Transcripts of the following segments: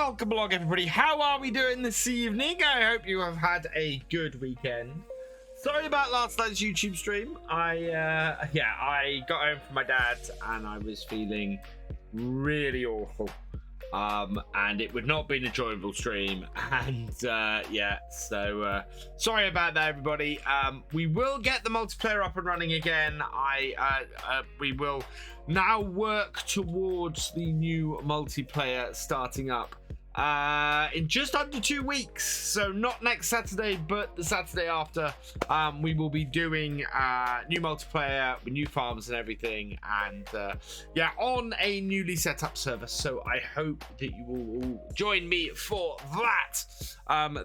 welcome along, everybody. How are we doing this evening? I hope you have had a good weekend. Sorry about last night's YouTube stream. I got home from my dad and I was feeling really awful. And it would not be an enjoyable stream. And so sorry about that, everybody. We will get the multiplayer up and running again. We will now work towards the new multiplayer starting up in just under 2 weeks. So not next Saturday, but the Saturday after. We will be doing new multiplayer with new farms and everything, and on a newly set up server. So I hope that you will all join me for that.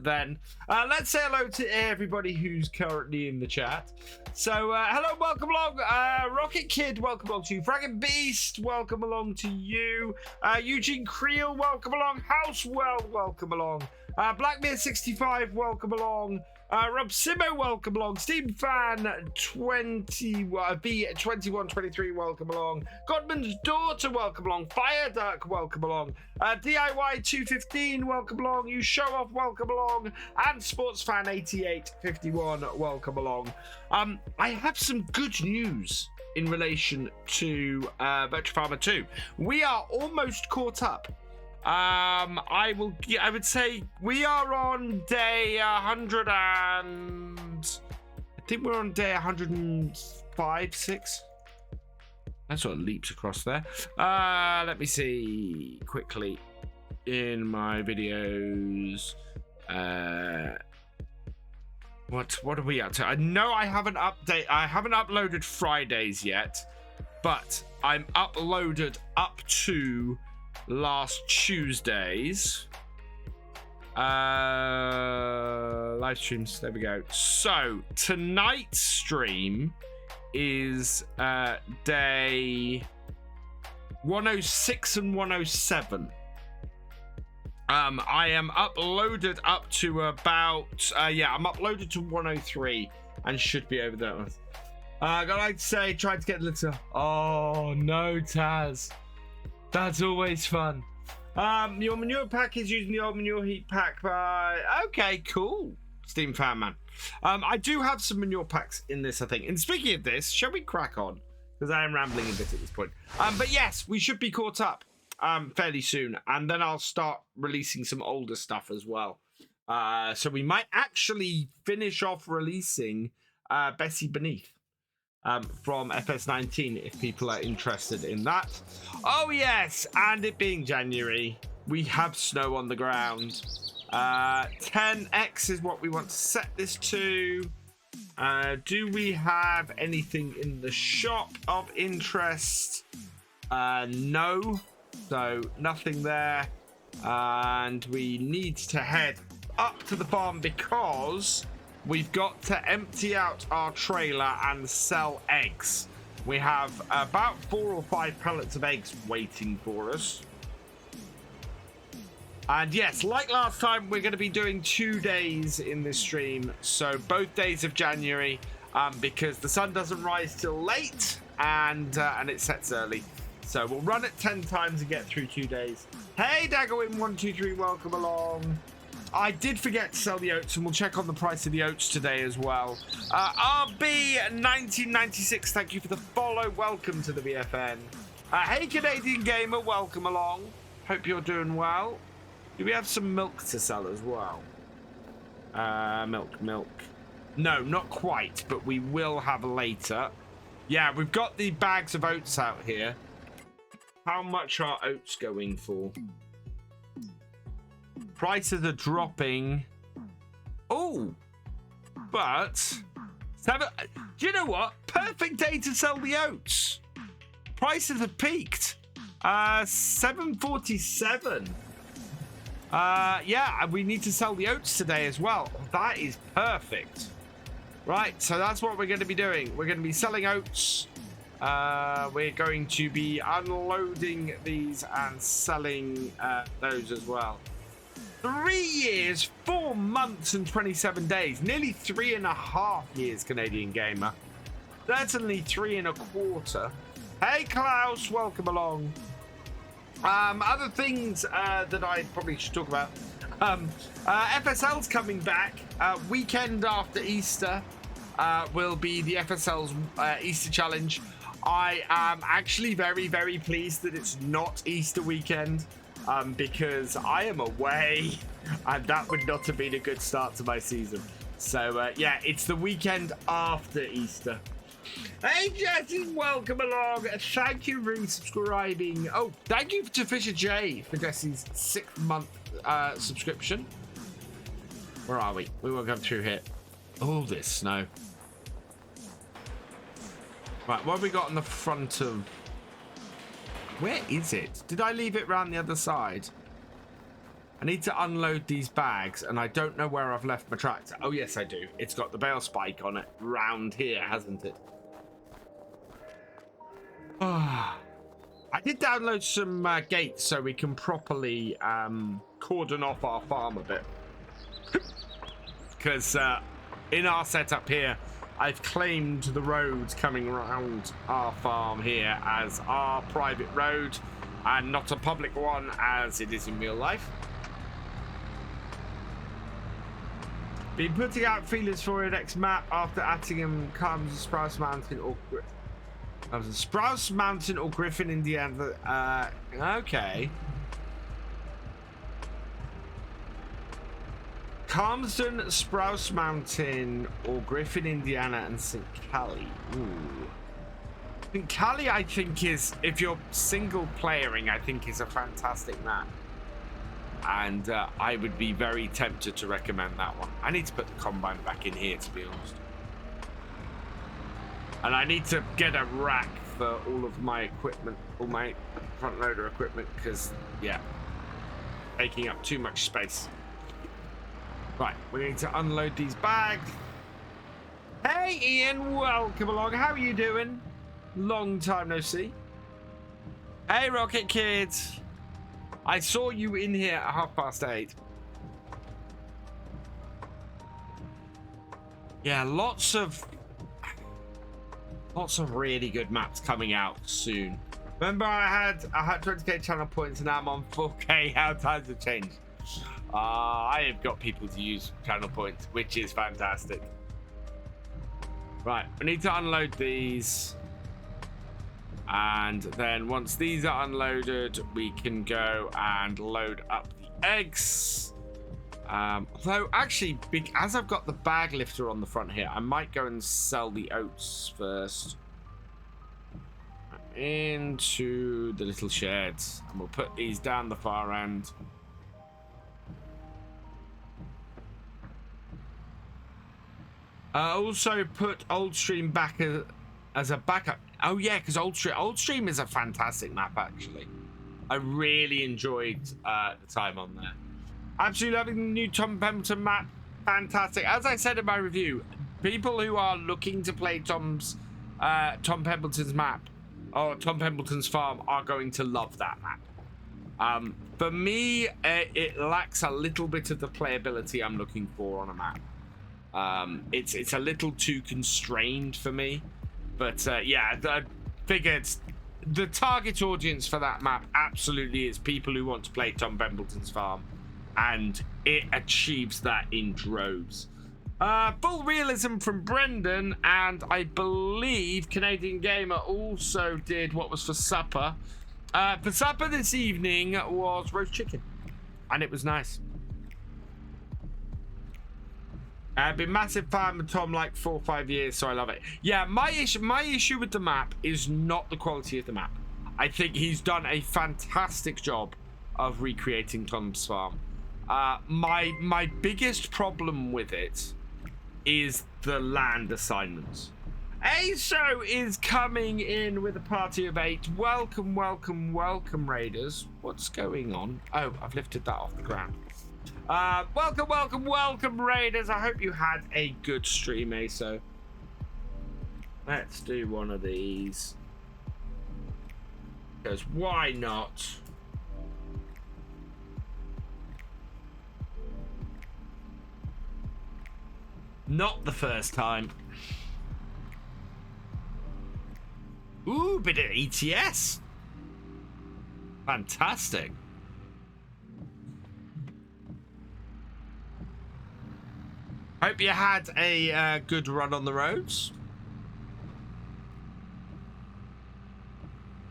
Then let's say hello to everybody who's currently in the chat. So hello, welcome along, Rocket Kid, welcome along to you. Fragging Beast, welcome along to you. Eugene Creel, welcome along. Housewell, welcome along. Blackbeard65, welcome along. Rob Simo, welcome along. Steam Fan B2123, welcome along. Godman's Daughter, welcome along. Fire Duck, welcome along. DIY 215, welcome along. You Show Off, welcome along. And Sports Fan 8851, welcome along. I have some good news in relation to Virtua Farmer 2. We are almost caught up. I would say we are on day 100 and I think we're on day 105, 6. That sort of leaps across there. Let me see quickly in my videos. What are we up to? I know I haven't uploaded Fridays yet, but I'm uploaded up to last Tuesday's live streams. There we go. So tonight's stream is day 106 and 107. I am uploaded up to about I'm uploaded to 103 and should be over there. I'd like to say, tried to get a little. Oh no, Taz. That's always fun. Your manure pack is using the old manure heat pack by... Okay, cool. Steam Fan Man. I do have some manure packs in this, I think. And speaking of this, shall we crack on? Because I am rambling a bit at this point. But yes, we should be caught up fairly soon. And then I'll start releasing some older stuff as well. So we might actually finish off releasing Bessie Beneath. From FS19 if people are interested in that. Oh yes, and it being January, we have snow on the ground. 10x is what we want to set this to. Do we have anything in the shop of interest? No, so nothing there. And we need to head up to the farm because we've got to empty out our trailer and sell eggs. We have about 4 or 5 pallets of eggs waiting for us. And yes, like last time, we're going to be doing 2 days in this stream. So both days of January, because the sun doesn't rise till late and it sets early. So we'll run it 10 times and get through 2 days. Hey, Daggerwin123, welcome along. I did forget to sell the oats, and we'll check on the price of the oats today as well. RB1996, thank you for the follow. Welcome to the BFN. Hey, Canadian Gamer, welcome along. Hope you're doing well. Do we have some milk to sell as well? Milk. No, not quite, but we will have later. Yeah, we've got the bags of oats out here. How much are oats going for? Prices are dropping. Oh, but do you know what? Perfect day to sell the oats. Prices have peaked. 747. Yeah, we need to sell the oats today as well. That is perfect. Right, so that's what we're going to be doing. We're going to be selling oats. We're going to be unloading these and selling those as well. 3 years, 4 months and 27 days. Nearly 3.5 years, Canadian Gamer. Certainly 3 1/4. Hey, Klaus, welcome along. Other things that I probably should talk about. FSL's coming back. Weekend after Easter will be the FSL's Easter challenge. I am actually very, very pleased that it's not Easter weekend because I am away and that would not have been a good start to my season. So, yeah, it's the weekend after Easter. Hey, Jesse, welcome along. Thank you for resubscribing. Oh, thank you to Thefisherj for Jesse's 6-month subscription. Where are we? We will go through here. Oh, this snow. Right, what have we got on the front of... Where is it? Did I leave it round the other side? I need to unload these bags, and I don't know where I've left my tractor. Oh, yes, I do. It's got the bale spike on it round here, hasn't it? I did download some gates so we can properly cordon off our farm a bit. Because in our setup here, I've claimed the roads coming around our farm here as our private road and not a public one as it is in real life. Been putting out feelers for your next map after Attingham, Calmsden, Sprouse Mountain or Sprouse Mountain or Griffin, Indiana. Okay. Calmsden, Sprouse Mountain or Griffin, Indiana and St. Cally. Ooh. St. Cally, I think is, if you're single playering, I think is a fantastic map. And I would be very tempted to recommend that one. I need to put the combine back in here, to be honest. And I need to get a rack for all of my equipment, all my front loader equipment, because, yeah, taking up too much space. Right, we need to unload these bags. Hey, Ian, welcome along. How are you doing? Long time no see. Hey, Rocket Kids. I saw you in here at 8:30. Yeah, lots of really good maps coming out soon. Remember, I had 20k channel points and now I'm on 4k. How times have changed. I have got people to use channel points, which is fantastic. Right, we need to unload these. And then once these are unloaded, we can go and load up the eggs. Although, actually, as I've got the bag lifter on the front here, I might go and sell the oats first. Into the little sheds. And we'll put these down the far end. Also put Old Stream back as a backup. Oh yeah, because Old Stream is a fantastic map, actually. I really enjoyed the time on there. Absolutely loving the new Tom Pemberton map. Fantastic. As I said in my review, people who are looking to play Tom Pemberton's map or Tom Pemberton's farm are going to love that map. For me, it lacks a little bit of the playability I'm looking for on a map. It's a little too constrained for me. But yeah, I figured the target audience for that map absolutely is people who want to play Tom Pemberton's farm, and it achieves that in droves. Full realism from Brendan, and I believe Canadian Gamer also did what was for supper. For supper this evening was roast chicken, and it was nice. I've been massive fan of Tom like 4 or 5 years, so I love it. Yeah, my issue with the map is not the quality of the map. I think he's done a fantastic job of recreating Tom's farm. My biggest problem with it is the land assignments. ASO is coming in with a party of 8. Welcome, welcome, welcome, Raiders. What's going on? Oh, I've lifted that off the ground. Welcome, welcome, welcome, Raiders. I hope you had a good stream, ASO. Let's do one of these. Because why not? Not the first time. Ooh, bit of ETS. Fantastic. Hope you had a good run on the roads.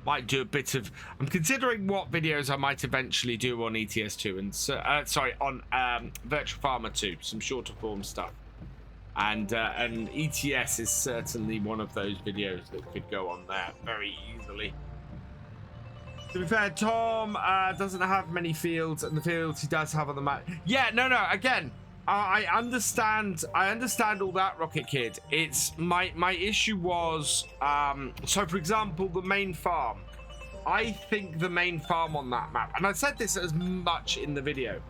Might do a bit of... I'm considering what videos I might eventually do on ETS2 and sorry, on Virtual Farmer 2, some shorter form stuff. And ETS is certainly one of those videos that could go on there very easily. To be fair, Tom doesn't have many fields, and the fields he does have on the map. Yeah, no, again, I understand all that, Rocket Kid. It's my issue was so for example, the main farm. I think the main farm on that map, and I said this as much in the video,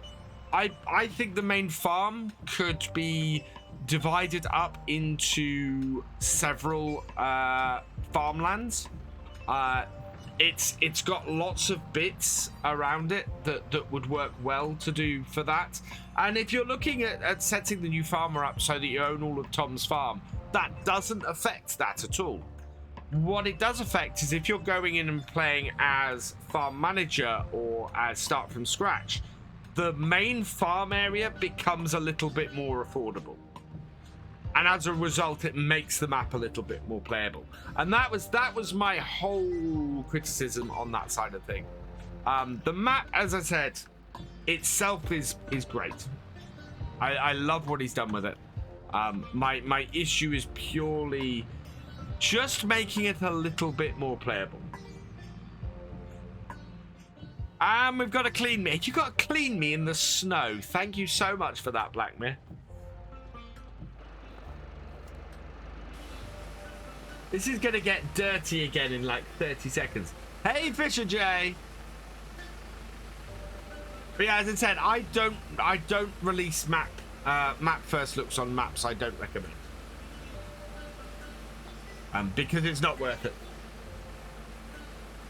I think the main farm could be divided up into several farmlands. It's got lots of bits around it that would work well to do for that. And if you're looking at setting the new farmer up so that you own all of Tom's farm, that doesn't affect that at all. What it does affect is if you're going in and playing as farm manager or as start from scratch, the main farm area becomes a little bit more affordable. And as a result, it makes the map a little bit more playable. And that was my whole criticism on that side of thing. The map, as I said, itself is great. I love what he's done with it. My issue is purely just making it a little bit more playable. And we've got to clean me. You got to clean me in the snow. Thank you so much for that, Blackmere. This is going to get dirty again in like 30 seconds. Hey, Thefisherj. But yeah, as I said, I don't release map first looks on maps I don't recommend. Because it's not worth it.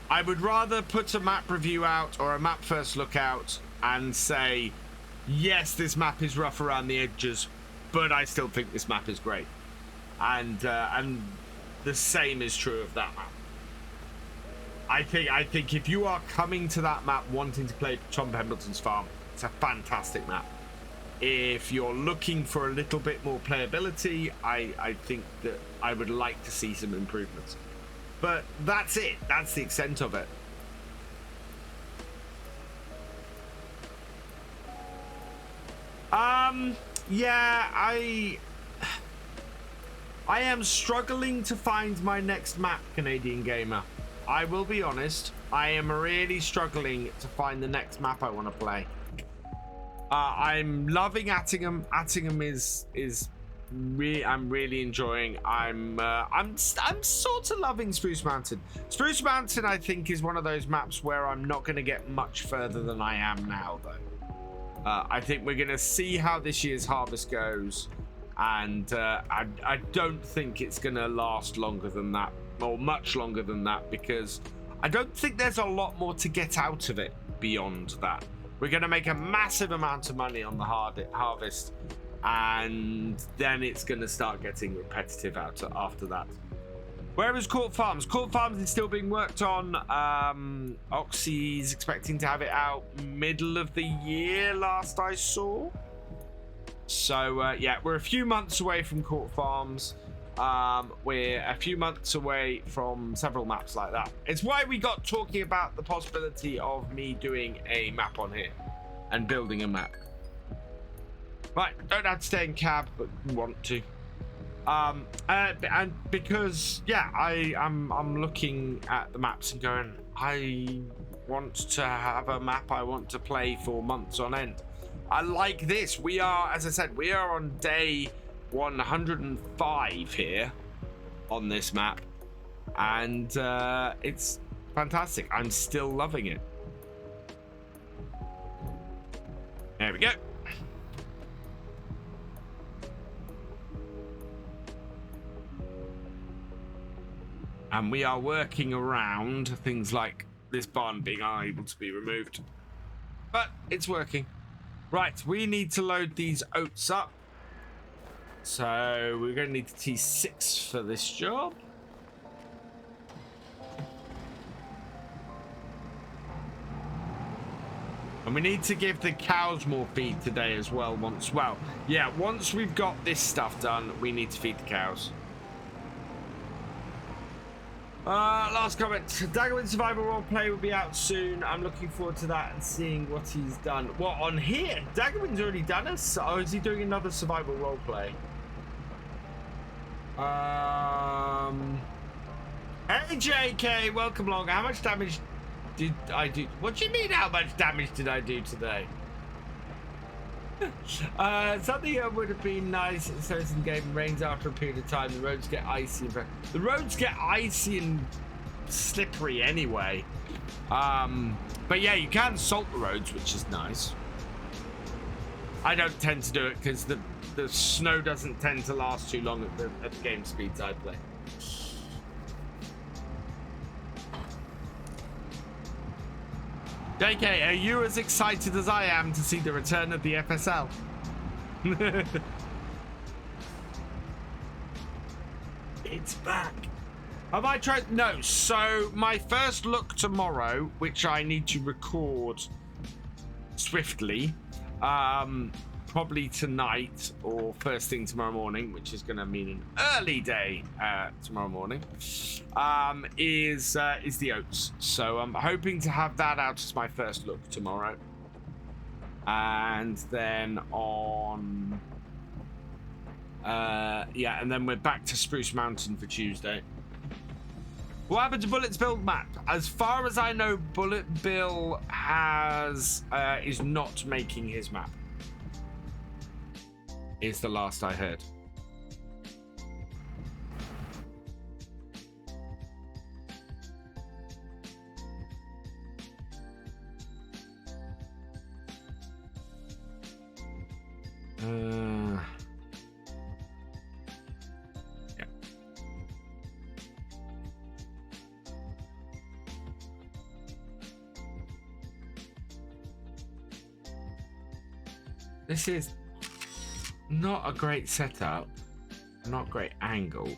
I would rather put a map review out or a map first look out and say, yes, this map is rough around the edges, but I still think this map is great. And the same is true of that map. I think if you are coming to that map wanting to play Tom Pendleton's farm, it's a fantastic map. If you're looking for a little bit more playability, I think that I would like to see some improvements. But that's it. That's the extent of it. Yeah, I am struggling to find my next map, Canadian Gamer. I will be honest. I am really struggling to find the next map I want to play. I'm loving Attingham. Attingham I'm really enjoying. I'm sort of loving Spruce Mountain. Spruce Mountain, I think, is one of those maps where I'm not going to get much further than I am now, though. I think we're going to see how this year's harvest goes, and I don't think it's going to last longer than that, or much longer than that, because I don't think there's a lot more to get out of it beyond that. We're going to make a massive amount of money on the harvest, and then it's going to start getting repetitive after that. Where is Court Farms? Court Farms is still being worked on. Oxy's expecting to have it out middle of the year, last I saw. So, yeah, we're a few months away from Court Farms. We're a few months away from several maps like that. It's why we got talking about the possibility of me doing a map on here and building a map. Right, don't have to stay in cab, but want to. And because, yeah, I'm looking at the maps and going, I want to have a map I want to play for months on end. I like this. We are, as I said, we are on day 105 here on this map, and it's fantastic. I'm still loving it. There we go. And we are working around things like this barn being able to be removed, but it's working. Right, we need to load these oats up. So we're going to need the T6 for this job. we need to give the cows more feed today as well. Once we've got this stuff done, we need to feed the cows. Last comment. Daggerwin Survival Roleplay will be out soon. I'm looking forward to that and seeing what he's done. What, on here? Daggerwin's already done us? Or is he doing another survival roleplay? Hey JK, welcome along. How much damage did I do? What do you mean, how much damage did I do today? Something that would have been nice in certain game rains after a period of time. The roads get icy. The roads get icy and slippery anyway. But yeah, you can salt the roads, which is nice. I don't tend to do it because the snow doesn't tend to last too long at the game speeds I play. JK, are you as excited as I am to see the return of the FSL? It's back. Have I tried? No. So my first look tomorrow, which I need to record swiftly, probably tonight or first thing tomorrow morning, which is going to mean an early day tomorrow morning, is the oats. So I'm hoping to have that out as my first look tomorrow, and then on and then we're back to Spruce Mountain for Tuesday. What happened to Bullet's build map? As far as I know, Bullet Bill is not making his map. Is the last I heard. Yeah. This is not a great setup, not great angle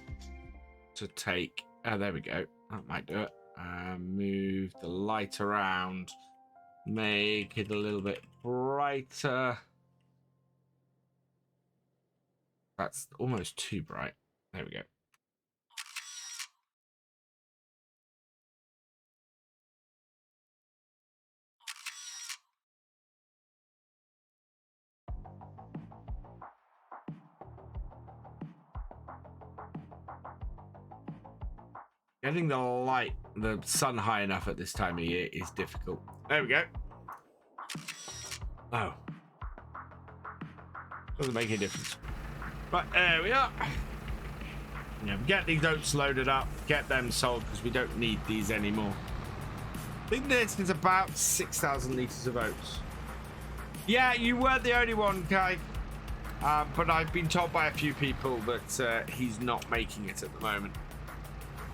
to take. Oh, there we go. That might do it. Move the light around, make it a little bit brighter. That's almost too bright. There we go. Getting the sun high enough at this time of year is difficult. There we go. Oh. Doesn't make any difference. Right, there we are. Yeah, get these oats loaded up, get them sold because we don't need these anymore. I think this is about 6,000 litres of oats. Yeah, you weren't the only one, Kai. But I've been told by a few people that he's not making it at the moment.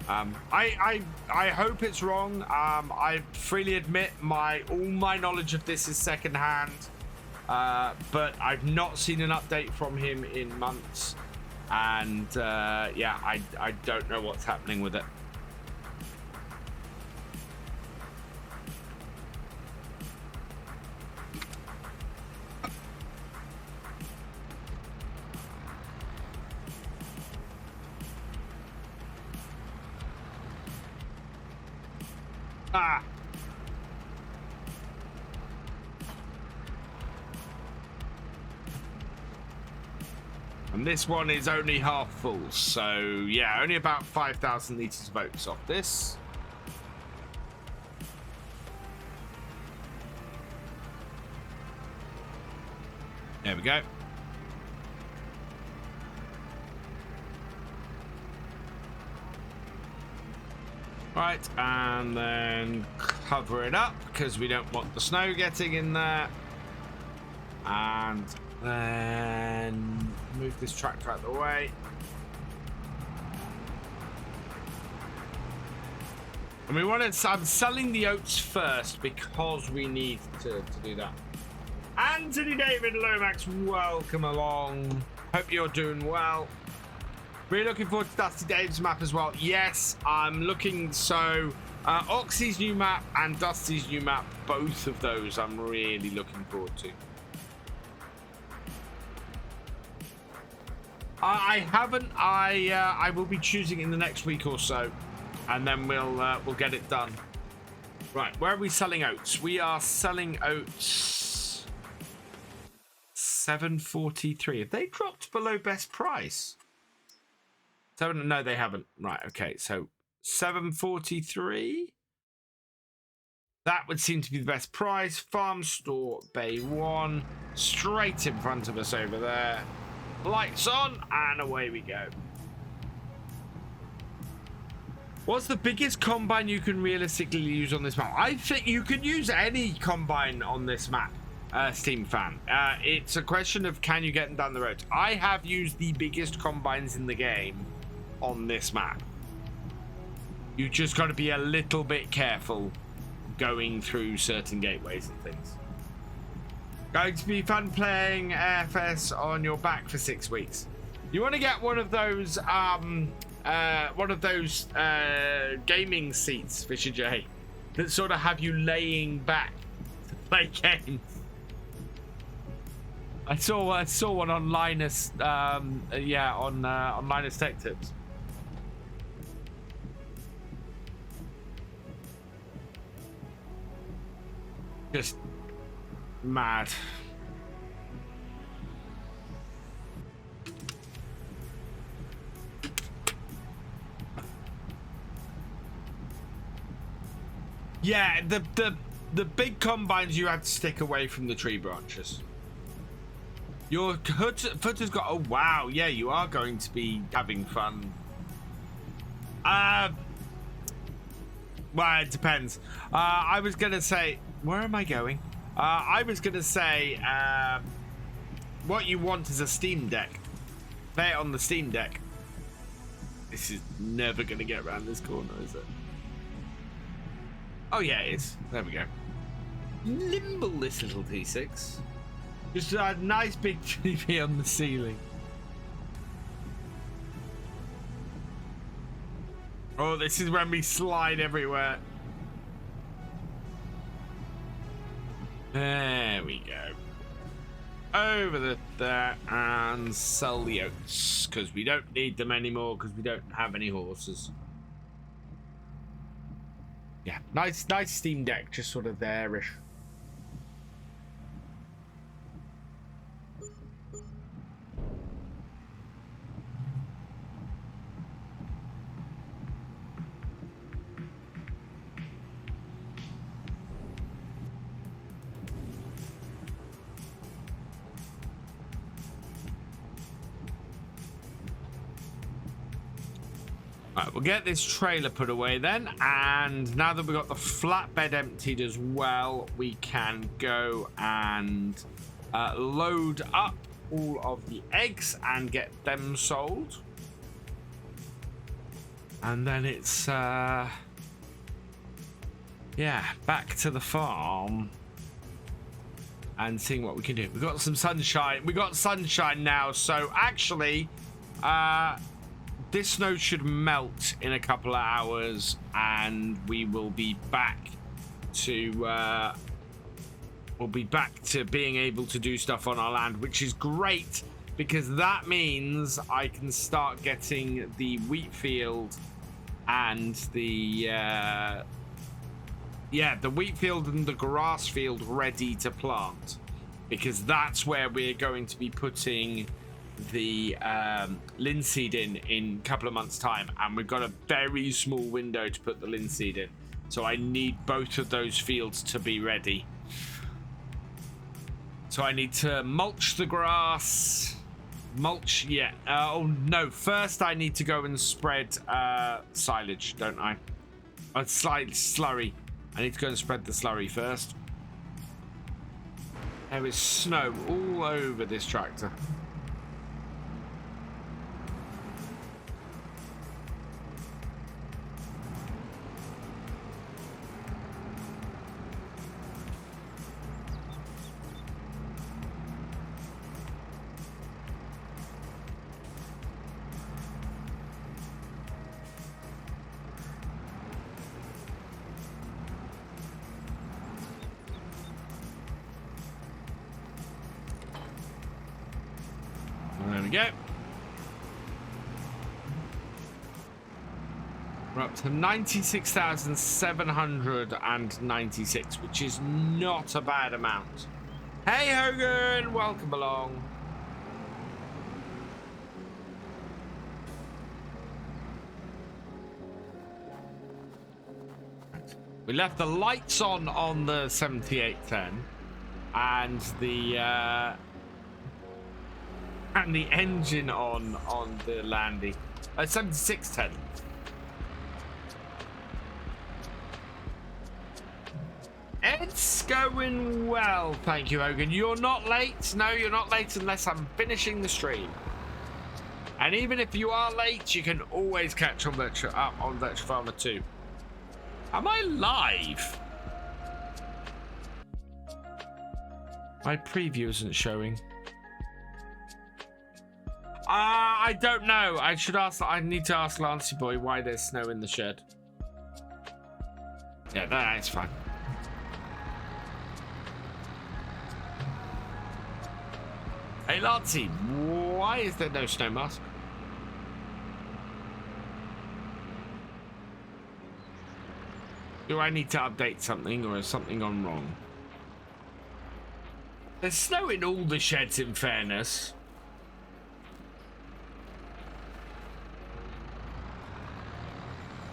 I hope it's wrong. I freely admit all my knowledge of this is secondhand, but I've not seen an update from him in months, and yeah, I don't know what's happening with it. And this one is only half full, so yeah, only about 5,000 litres of oats off this. There we go. Right, and then cover it up because we don't want the snow getting in there. And then move this tractor out of the way. And we want to, I'm selling the oats first because we need to do that. Anthony David Lomax, welcome along. Hope you're doing well. Really looking forward to Dusty Dave's map as well. Yes, I'm looking, so Oxy's new map and Dusty's new map, both of those I'm really looking forward to. I haven't. I will be choosing in the next week or so, and then we'll get it done. Right, where are we selling oats? We are selling oats 7.43. Have they dropped below best price? No, they haven't. Right, okay, so 7.43. That would seem to be the best price. Farm store bay 1, straight in front of us over there. Lights on, and away we go. What's the biggest combine you can realistically use on this map? I think you can use any combine on this map, Steam fan. It's a question of can you get them down the road. I have used the biggest combines in the game on this map. You just got to be a little bit careful going through certain gateways and things. Going to be fun playing AFS on your back for 6 weeks. You want to get one of those gaming seats, Thefisherj, that sort of have you laying back to play games. I saw one on Linus, on Linus Tech Tips. Just mad. Yeah, the big combines you have to stick away from the tree branches. Your footer's got. Oh wow, yeah, you are going to be having fun. Well, it depends. I was gonna say, where am I going? I was gonna say, what you want is a Steam Deck. Play it on the Steam Deck. This is never gonna get around this corner, is it? Oh yeah, it is. There we go. Nimble, this little T6. Just a nice big TV on the ceiling. Oh, this is when we slide everywhere. There we go. Over there and sell the oats because we don't need them anymore because we don't have any horses. Yeah, nice Steam Deck, just sort of there-ish. Right, we'll get this trailer put away then, and now that we've got the flatbed emptied as well, we can go and load up all of the eggs and get them sold. And then it's yeah, back to the farm and seeing what we can do. We've got some sunshine. We got sunshine now, so actually this snow should melt in a couple of hours, and we will be back to being able to do stuff on our land, which is great because that means I can start getting the wheat field and the the wheat field and the grass field ready to plant, because that's where we're going to be putting the linseed in a couple of months time, and we've got a very small window to put the linseed in, so I need both of those fields to be ready. So I need to mulch the grass. Oh no, first I need to go and spread silage, don't I? Slurry. I need to go and spread the slurry first. There is snow all over this tractor. we go. We're up to 96,796, which is not a bad amount. Hey, Hogan, welcome along. We left the lights on the 7810 and the engine on the Landy. 7610. It's going well, thank you, Hogan. You're not late. No, you're not late unless I'm finishing the stream. And even if you are late, you can always catch on Virtual Farmer 2. Am I live? My preview isn't showing. I don't know. I need to ask Lancey Boy why there's snow in the shed. Yeah, that's fine. Hey, Lancey, why is there no snow mask? Do I need to update something, or is something gone wrong? There's snow in all the sheds, in fairness.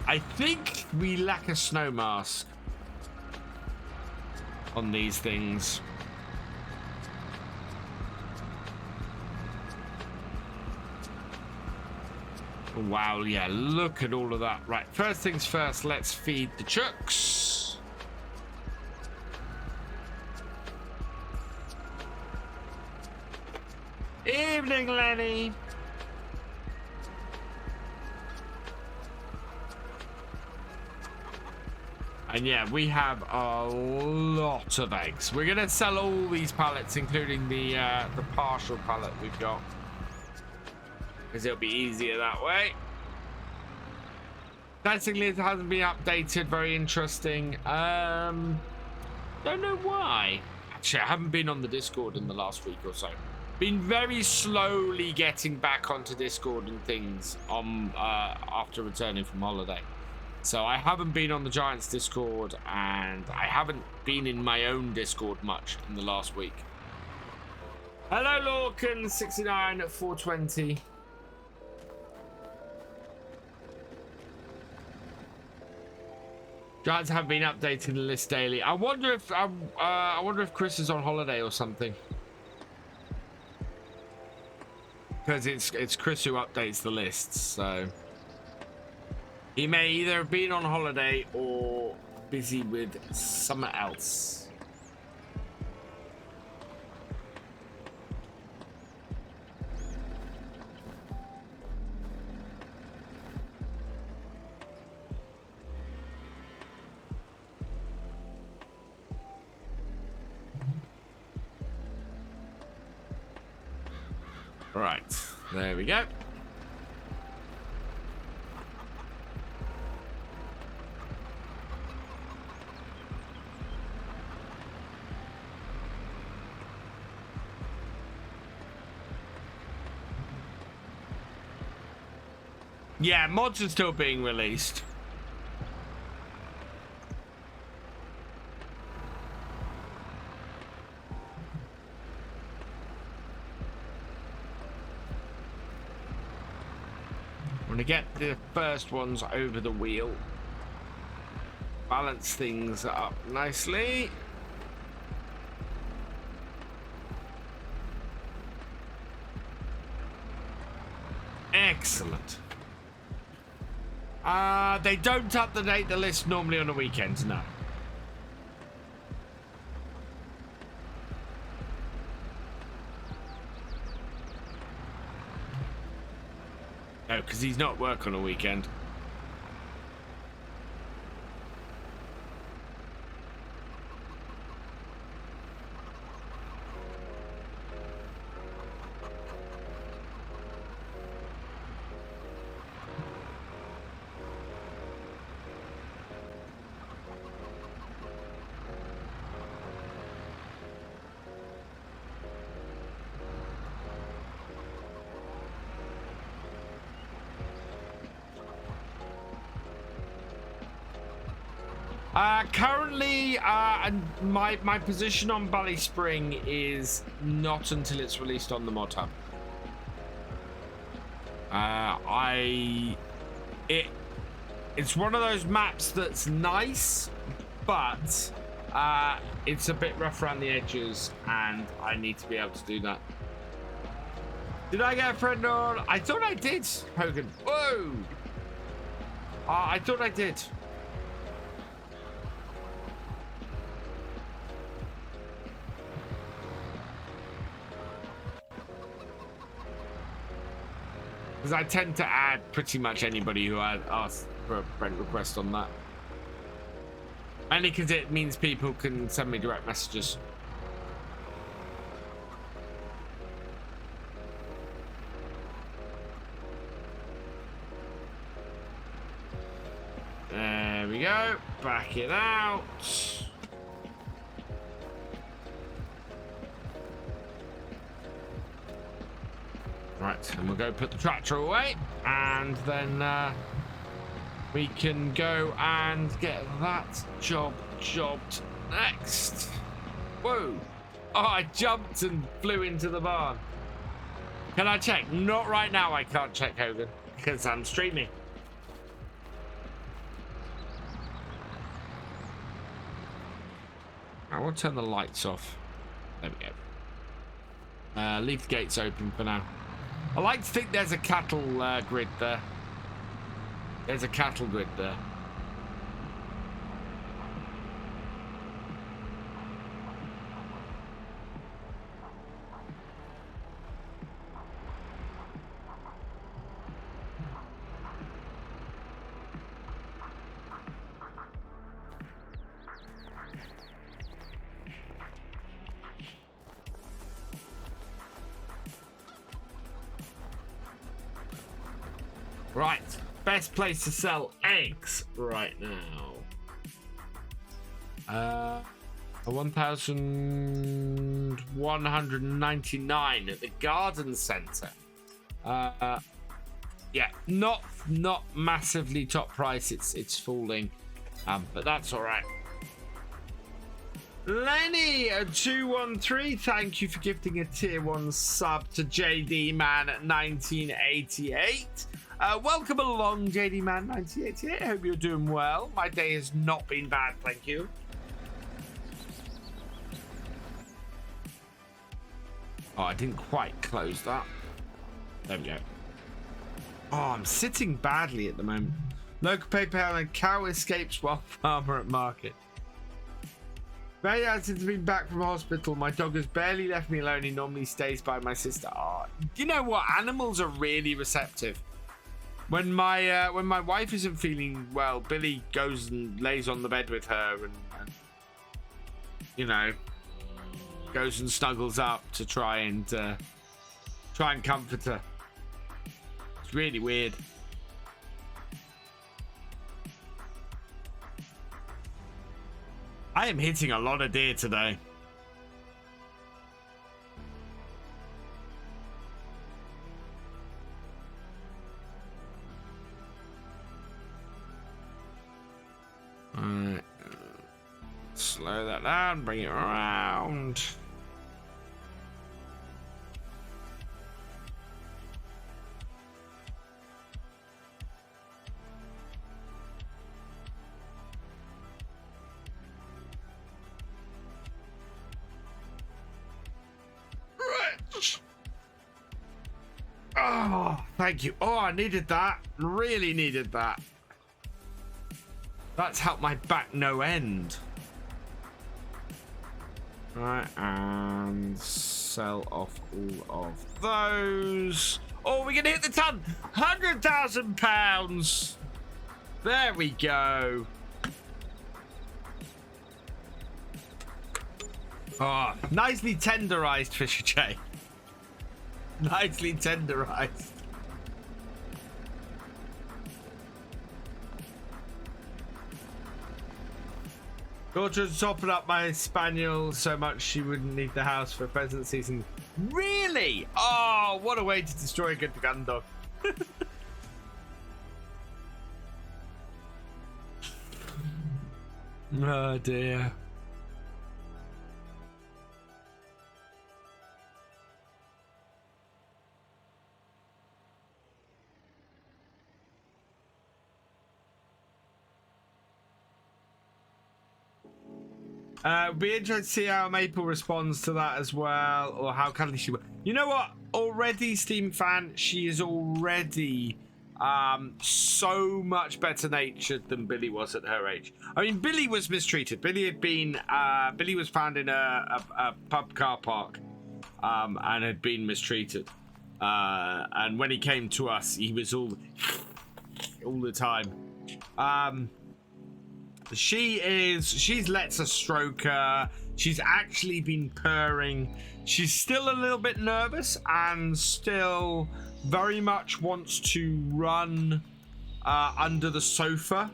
I think we lack a snow mask on these things. Wow, yeah, look at all of that. Right, first things first, let's feed the chooks. Evening, Lenny. And yeah, we have a lot of eggs. We're gonna sell all these pallets, including the partial pallet we've got, because it'll be easier that way. Dancing list hasn't been updated. Very interesting. Don't know why. Actually, I haven't been on the Discord in the last week or so. Been very slowly getting back onto Discord and things after returning from holiday. So I haven't been on the Giants Discord, and I haven't been in my own Discord much in the last week. Hello, Lorcan 69 at 420. Giants have been updating the list daily. I wonder if Chris is on holiday or something, because it's Chris who updates the lists. So he may either have been on holiday or busy with something else. Right, there we go. Yeah, mods are still being released. I'm gonna get the first ones over the wheel. Balance things up nicely. Excellent. They don't update the list normally on the weekends, no. No, because he's not at work on a weekend. Currently, and my position on Bally Spring is not until it's released on the mod hub. It's one of those maps that's nice, but it's a bit rough around the edges, and I need to be able to do that. Did I get a friend on? I thought I did, Hogan. Whoa! I thought I did. Because I tend to add pretty much anybody who had asked for a friend request on that. Only because it means people can send me direct messages. There we go. Back it out. Right, and we'll go put the tractor away, and then we can go and get that jobbed next. Whoa! Oh, I jumped and flew into the barn. Can I check? Not right now. I can't check, Hogan, because I'm streaming. I will turn the lights off. There we go. Leave the gates open for now. I like to think there's a cattle grid there. There's a cattle grid there. Right, best place to sell eggs right now. 1,199 at the garden centre. Yeah, not massively top price. It's falling, but that's all right. Lenny 213, thank you for gifting a tier 1 sub to JD Man 1988. Welcome along, JD Man 1988. I hope you're doing well. My day has not been bad, thank you. Oh, I didn't quite close that. There we go. Oh, I'm sitting badly at the moment. Local paper and cow escapes while farmer at market. Very since been back from hospital, my dog has barely left me alone. He normally stays by my sister. Oh, you know what? Animals are really receptive. When my wife isn't feeling well, Billy goes and lays on the bed with her and you know, goes and snuggles up to try and comfort her. It's really weird. I am hitting a lot of deer today. Alright. Slow that down, bring it around. Oh, thank you. Oh, I needed that. Really needed that. That's helped my back no end. Right, and sell off all of those. Oh, we're gonna hit the ton. £100,000. There we go. Oh, nicely tenderized, Thefisherj. Nicely tenderized. Daughter's topping up my spaniel so much she wouldn't leave the house for pheasant season. Really? Oh, what a way to destroy a good gun dog. Oh dear. Be interested to see how Maple responds to that as well, or how cuddly she will. You know what? Already, Steam fan, she is already so much better natured than Billy was at her age. I mean, Billy was mistreated. Billy was found in a pub car park and had been mistreated. And when he came to us, he was all the time. She's lets us stroke her. She's actually been purring. She's still a little bit nervous and still very much wants to run under the sofa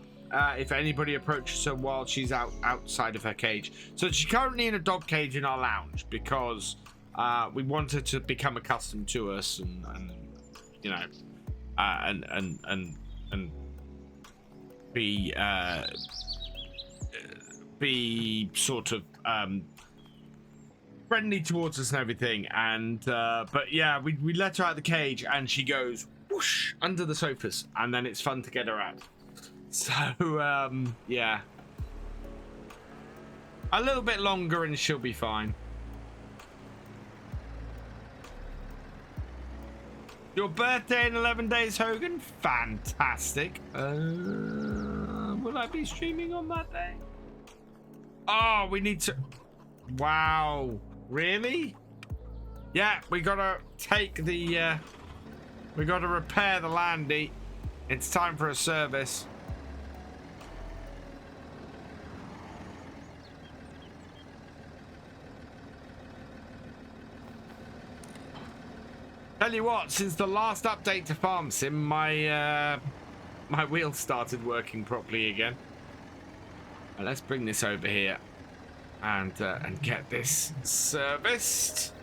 if anybody approaches her while she's outside of her cage. So she's currently in a dog cage in our lounge because we want her to become accustomed to us and you know and be sort of friendly towards us and everything, and but yeah, we let her out of the cage and she goes whoosh under the sofas, and then it's fun to get her out. So yeah, a little bit longer and she'll be fine. Your birthday in 11 days, Hogan? Fantastic. Will I be streaming on that day? Oh, we need to... Wow. Really? Yeah, we gotta take the... we gotta repair the landy. It's time for a service. Tell you what, since the last update to FarmSim, my wheels started working properly again. Let's bring this over here and get this serviced.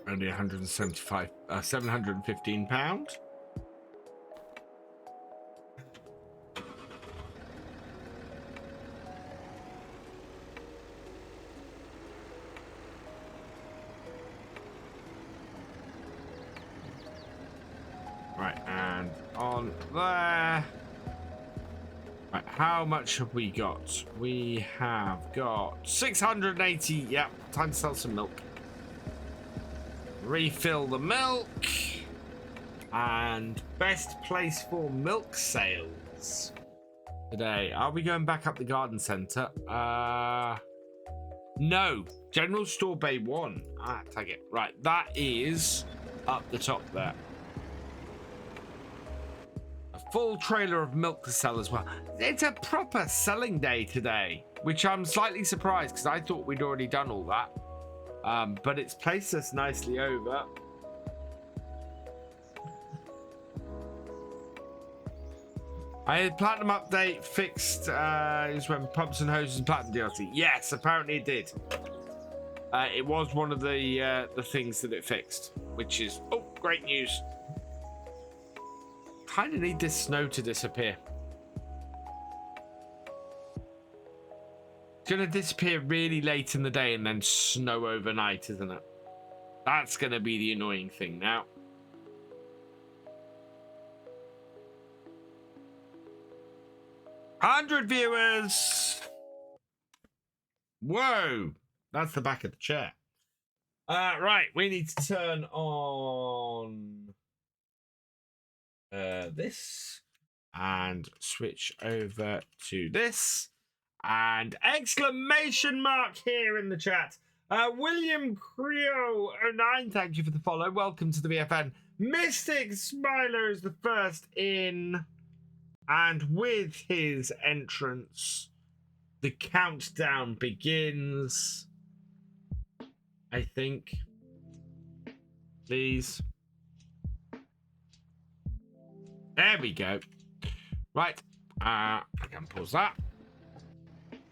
Only 175, 715 pounds. There. Right, how much have we got? We have got 680. Yep, time to sell some milk. Refill the milk. And best place for milk sales today. Are we going back up the garden centre? No. General Store Bay 1. Tag it. Right, that is up the top there. Full trailer of milk to sell as well. It's a proper selling day today, which I'm slightly surprised because I thought we'd already done all that. But it's placed us nicely over. I had Platinum update fixed is when pumps and hoses and Platinum DLC. Yes, apparently it did. It was one of the things that it fixed, which is great news. Kind of need this snow to disappear. It's gonna disappear really late in the day and then snow overnight, isn't it? That's gonna be the annoying thing now. $100 viewers. Whoa, that's the back of the chair. Right, we need to turn on this and switch over to this, and exclamation mark here in the chat. William Creo 09, thank you for the follow. Welcome to the VFN. Mystic Smiler is the first in, and with his entrance the countdown begins. I think, please. There we go. Right. I can pause that.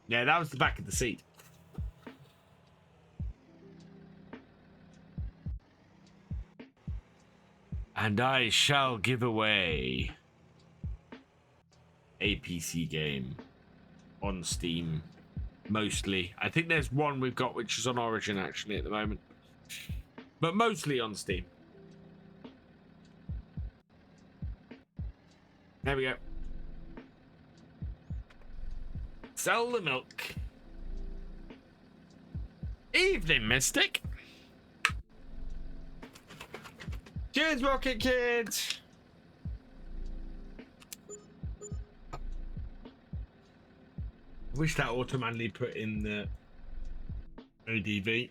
Yeah, that was the back of the seat. And I shall give away a PC game on Steam, mostly. I think there's one we've got which is on Origin actually at the moment, but mostly on Steam. There we go. Sell the milk. Evening, Mystic. Cheers, Rocket Kid. Wish that automatically put in the ODV.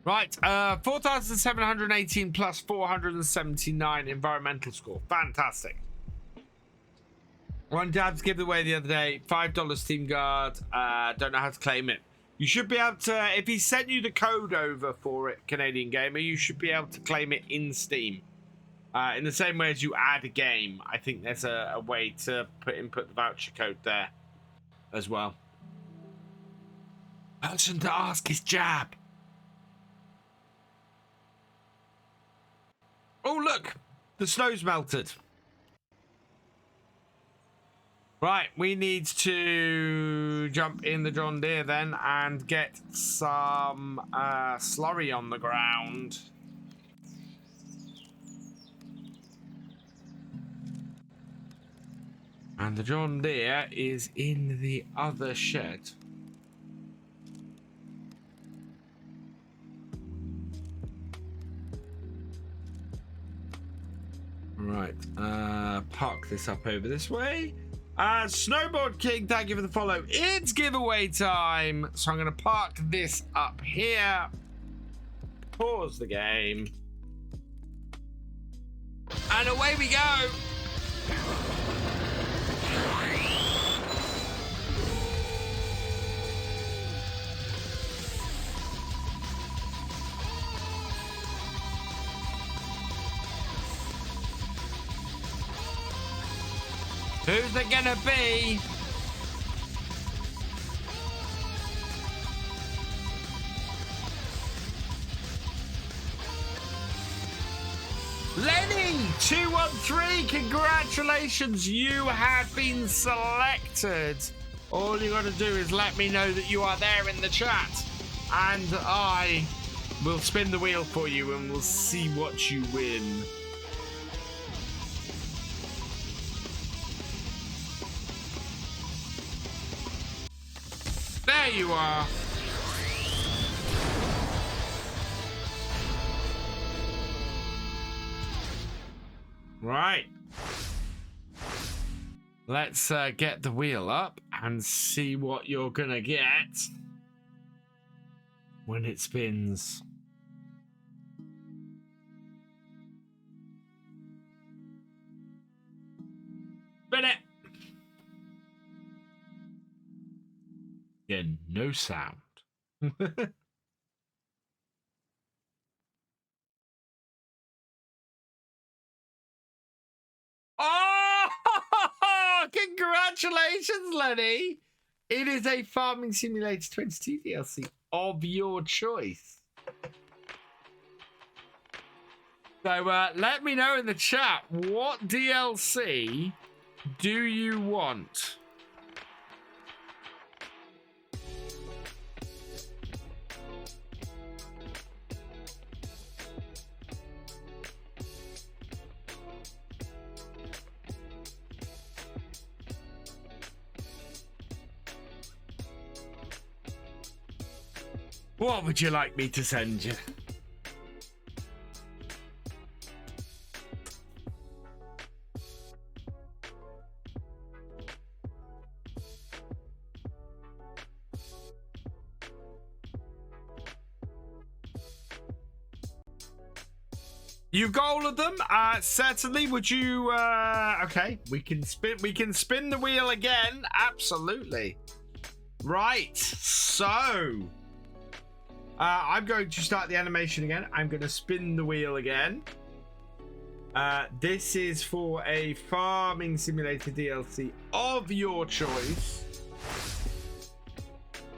Right, 4,718 plus 479 environmental score. Fantastic. One Dabs gave away the other day. $5 Steam Guard. Don't know how to claim it. You should be able to, if he sent you the code over for it, Canadian Gamer, you should be able to claim it in Steam. In the same way as you add a game, I think there's a way to input the voucher code there as well. Person to ask is Jab. Oh, look, the snow's melted. Right, we need to jump in the John Deere then and get some slurry on the ground. And the John Deere is in the other shed. Right, park this up over this way. Snowboard King, thank you for the follow. It's giveaway time. So I'm going to park this up here. Pause the game. And away we go. Who's it gonna be? Lenny 213, congratulations, you have been selected. All you gotta do is let me know that you are there in the chat, and I will spin the wheel for you and we'll see what you win. There you are. Right. Let's get the wheel up and see what you're gonna get when it spins. Spin it. Again, no sound. Oh! Congratulations, Lenny! It is a Farming Simulator 22 DLC of your choice. So let me know in the chat, what DLC do you want? What would you like me to send you? You've got all of them? Certainly. Would you okay, we can spin the wheel again. Absolutely. Right. So I'm going to start the animation again. I'm going to spin the wheel again. This is for a Farming Simulator DLC of your choice.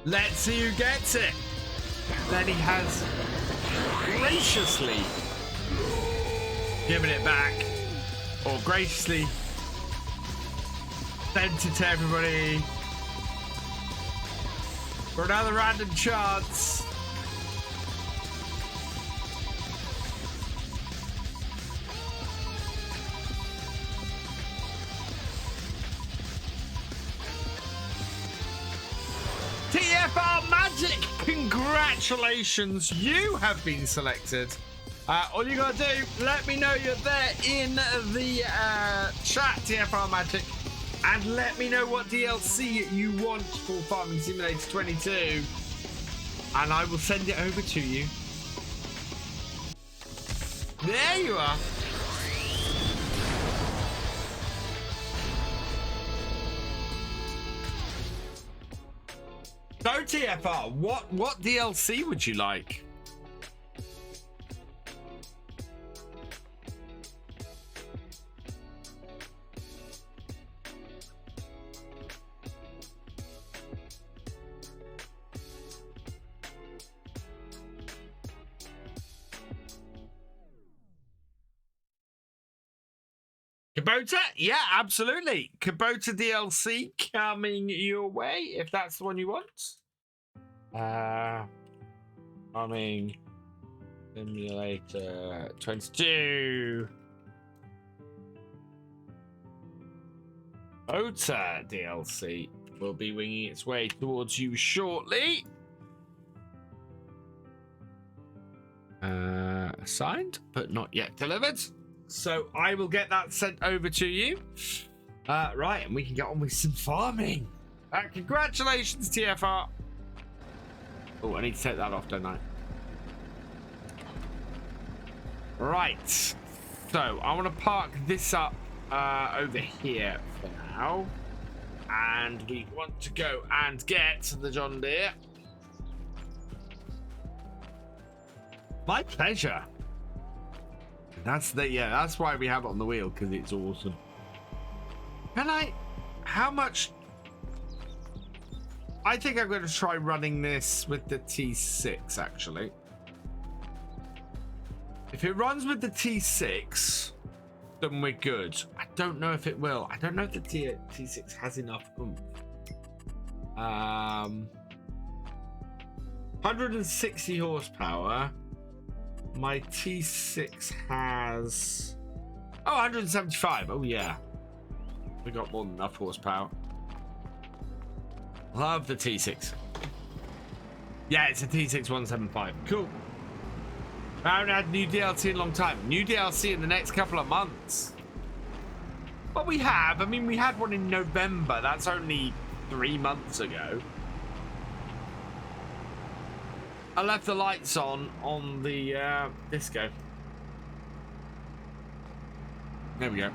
Let's see who gets it. Then he has graciously giving it back, or graciously sent it to everybody for another random chance. TFR Magic, congratulations, you have been selected. All you gotta do, let me know you're there in the chat, TFR Magic, and let me know what DLC you want for Farming Simulator 22, and I will send it over to you. There you are. So TFR, what DLC would you like? Kubota? Yeah, absolutely. Kubota DLC coming your way, if that's the one you want. Farming Simulator 22. Kubota DLC will be winging its way towards you shortly. Assigned, but not yet delivered. So I will get that sent over to you. Right, and we can get on with some farming. Congratulations, TFR. Oh, I need to take that off, don't I? Right. So I want to park this up over here for now. And we want to go and get the John Deere. My pleasure. That's why we have it on the wheel, because it's awesome. How much? I think I'm going to try running this with the T6, actually. If it runs with the T6, then we're good. I don't know if it will. I don't know if the T6 has enough oomph. 160 horsepower. My T6 has 175. Oh yeah, we got more than enough horsepower. Love the T6. Yeah, it's a T6 175. Cool. I haven't had new DLC in a long time. New DLC in the next couple of months. But we have. I mean, we had one in November. That's only 3 months ago. I left the lights on the disco. There we go.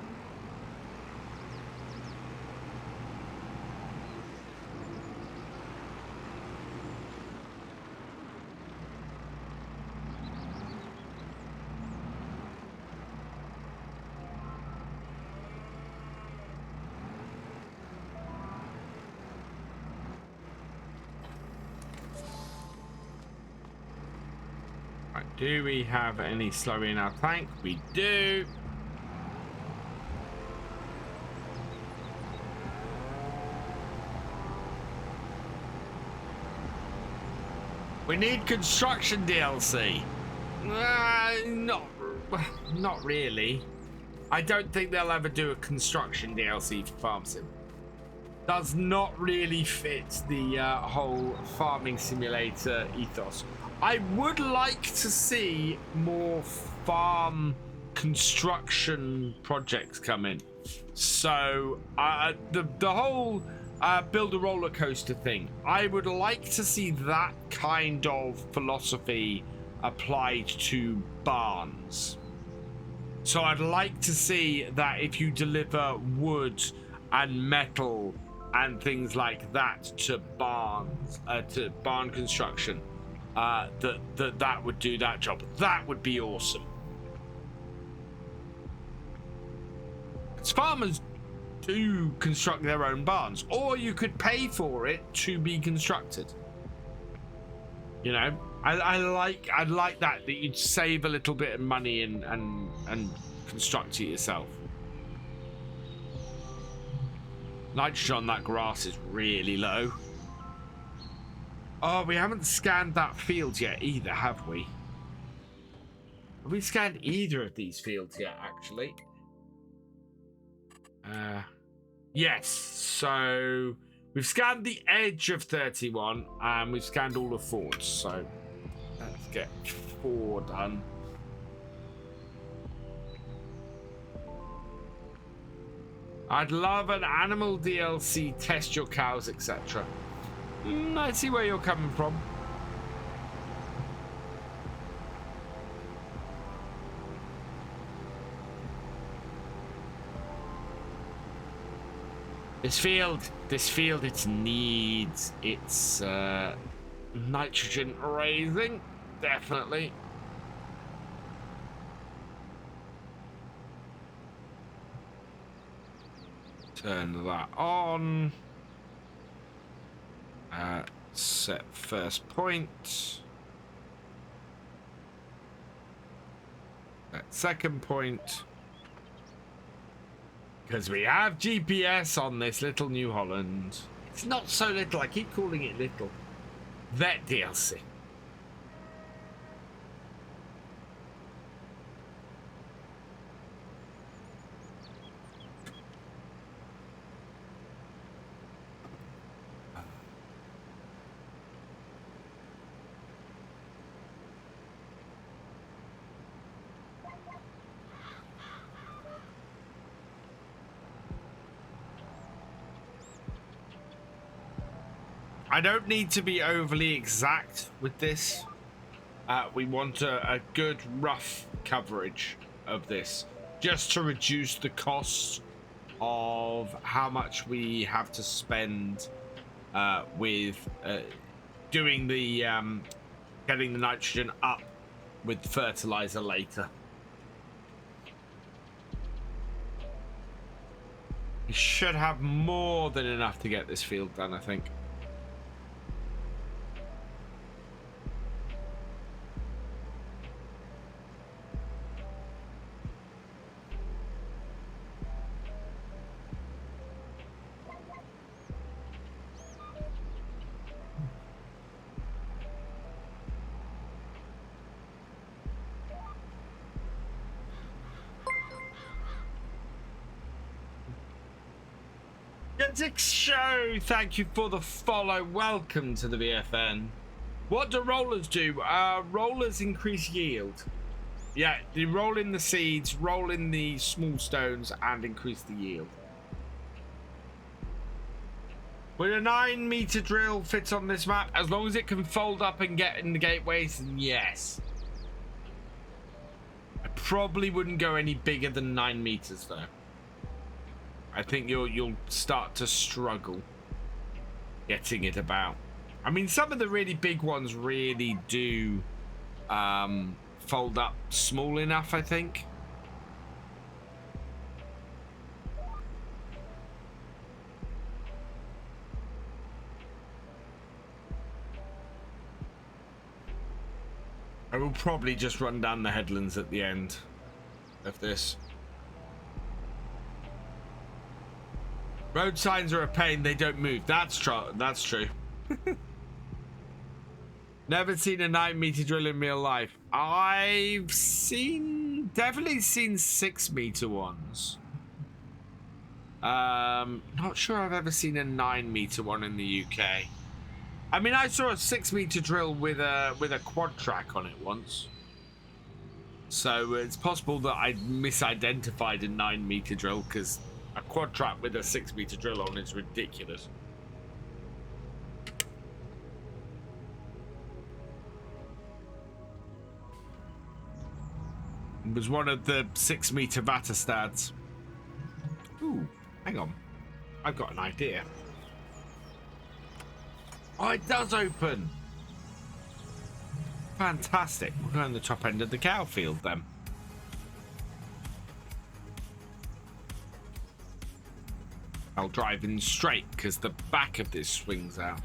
Do we have any slurry in our tank? We do. We need construction DLC. Not really. I don't think they'll ever do a construction DLC for Farm Sim. Does not really fit the whole farming simulator ethos. I would like to see more farm construction projects come in. So the whole build a roller coaster thing, I would like to see that kind of philosophy applied to barns. So I'd like to see that if you deliver wood and metal and things like that to barns, to barn construction, that would do that job. That would be awesome. Because farmers do construct their own barns, or you could pay for it to be constructed. You know, I'd like that you'd save a little bit of money and construct it yourself. Nitrogen on that grass is really low. Oh, we haven't scanned that field yet either, have we? Have we scanned either of these fields yet, actually? Yes, so we've scanned the edge of 31 and we've scanned all the fords, so let's get 4 done. I'd love an animal DLC, test your cows, etc. I see where you're coming from. This field, it needs its nitrogen raising, definitely. Turn that on. Set first point. Set second point. Because we have GPS on this little New Holland. It's not so little, I keep calling it little. Vet DLC. I don't need to be overly exact with this. We want a good rough coverage of this, just to reduce the cost of how much we have to spend with doing the getting the nitrogen up with fertilizer later. We should have more than enough to get this field done, I think. Show, thank you for the follow. Welcome to the VFN. What do rollers do? Rollers increase yield. Yeah, they roll in the seeds, roll in the small stones, and increase the yield. Would a 9-meter drill fit on this map? As long as it can fold up and get in the gateways, then yes. I probably wouldn't go any bigger than 9 meters though. I think you'll start to struggle getting it about. I mean, some of the really big ones really do fold up small enough, I think. I will probably just run down the headlands at the end of this. Road signs are a pain, they don't move. That's true. That's true. Never seen a 9-meter drill in real life. I've definitely seen 6-meter ones. Not sure I've ever seen a 9-meter one in the UK. I mean, I saw a 6-meter drill with a quad track on it once. So it's possible that I misidentified a 9-meter drill, because a quad track with a 6-meter drill on is ridiculous. It was one of the 6-meter Vatastads. Ooh, hang on. I've got an idea. Oh, it does open. Fantastic. We're going to the top end of the cow field then. I'll drive in straight because the back of this swings out.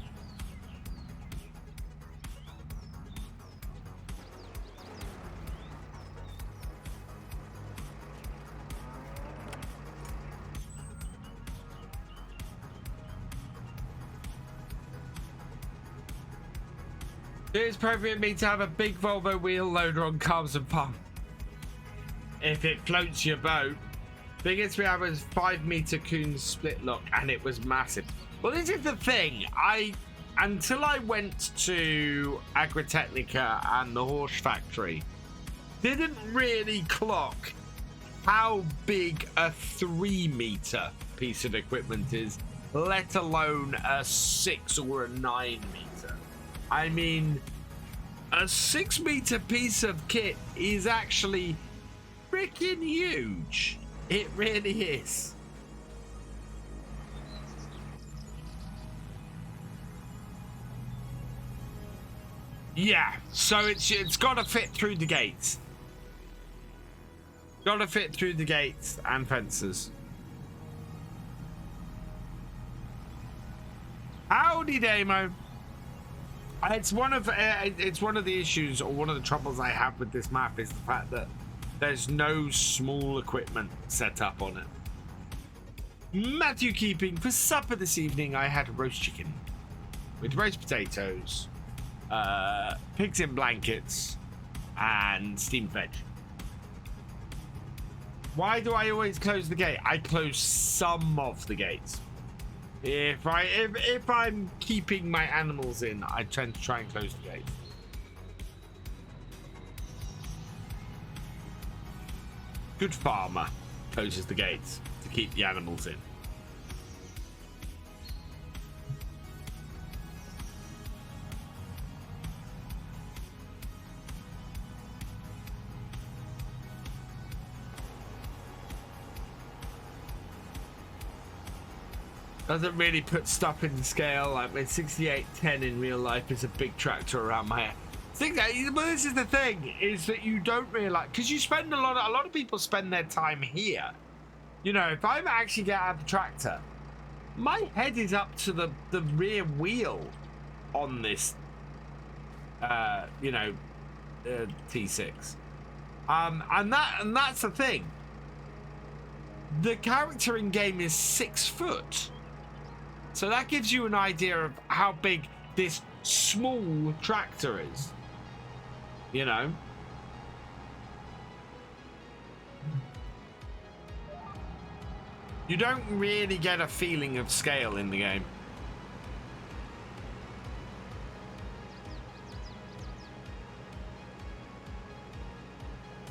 It's appropriate me to have a big Volvo wheel loader on Calmsden Farm. If it floats your boat. Biggest we had was 5-meter Coon split lock, and it was massive. Well, this is the thing. Until I went to Agritechnica and the horse factory, didn't really clock how big a 3-meter piece of equipment is, let alone a 6 or a 9-meter. I mean, a 6-meter piece of kit is actually freaking huge. It really is. Yeah, so it's got to fit through the gates. Got to fit through the gates and fences. Howdy, Damo. It's one of the issues, or one of the troubles I have with this map, is the fact that there's no small equipment set up on it. Matthew keeping for supper this evening. I had roast chicken with roast potatoes, pigs in blankets, and steamed veg. Why do I always close the gate? I close some of the gates. If I'm keeping my animals in, I tend to try and close the gate. Good farmer closes the gates to keep the animals in. Doesn't really put stuff in the scale. Like my 6810 in real life is a big tractor around my head. But this is the thing, is that you don't realize, because you spend a lot of people spend their time here. You know, if I actually get out of the tractor, my head is up to the rear wheel on this, T6. And that's the thing. The character in game is 6 foot. So that gives you an idea of how big this small tractor is. You know? You don't really get a feeling of scale in the game.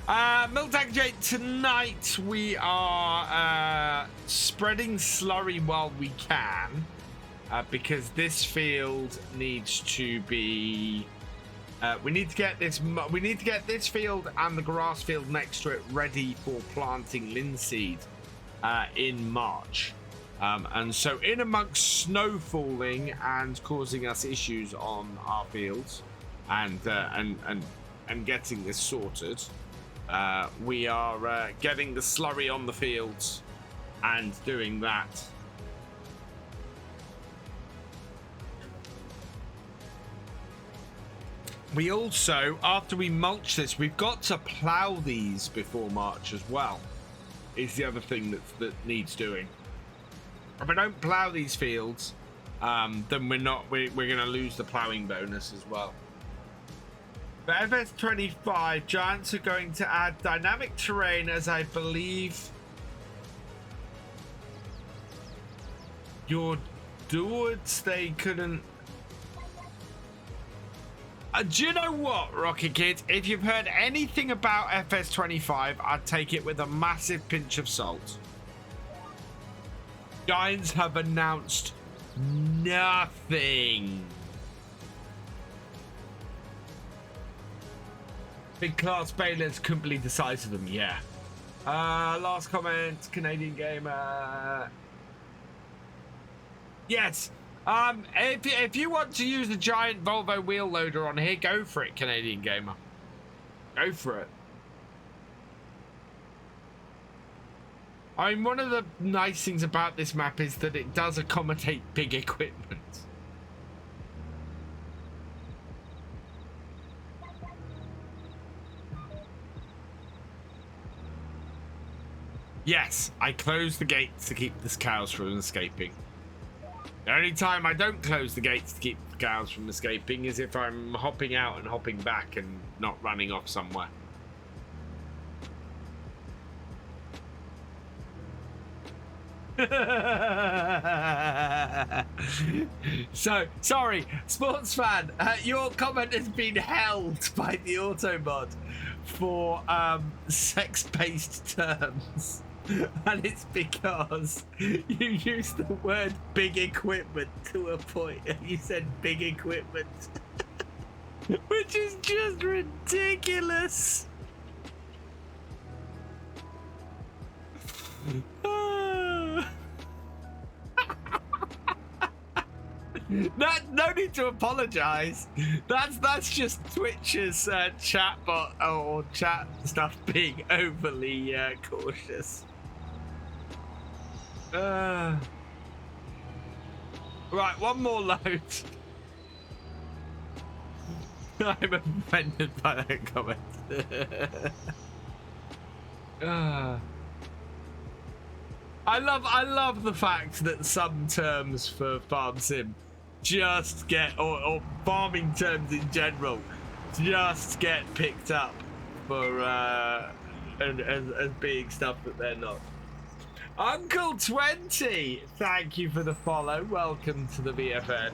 Miltank J, tonight we are spreading slurry while we can, because this field needs to be. We need to get this field and the grass field next to it ready for planting linseed in March. And so, in amongst snow falling and causing us issues on our fields, and getting this sorted. We are getting the slurry on the fields and doing that. We also, after we mulch this, we've got to plow these before March as well. Is the other thing that needs doing. If we don't plow these fields, then we're going to lose the plowing bonus as well. For FS25, Giants are going to add dynamic terrain, as I believe your Duwards, they couldn't. Do you know what, Rocket Kid? If you've heard anything about FS25, I'd take it with a massive pinch of salt. Giants have announced nothing. Big class bailers couldn't believe the size of them. Yeah. Last comment, Canadian Gamer. Yes. If you want to use the giant Volvo wheel loader on here, go for it, Canadian Gamer. Go for it. I mean, one of the nice things about this map is that it does accommodate big equipment. Yes, I close the gates to keep the cows from escaping. The only time I don't close the gates to keep the cows from escaping is if I'm hopping out and hopping back and not running off somewhere. So, sorry, sports fan, your comment has been held by the Automod for sex-based terms. And it's because you used the word big equipment to a point, and you said big equipment, which is just ridiculous. No need to apologize. That's just Twitch's chatbot or chat stuff being overly cautious. Right, one more load. I'm offended by that comment. I love the fact that some terms for farm sim just get, or farming terms in general, just get picked up for as being stuff that they're not. Uncle 20, thank you for the follow. Welcome to the VFN.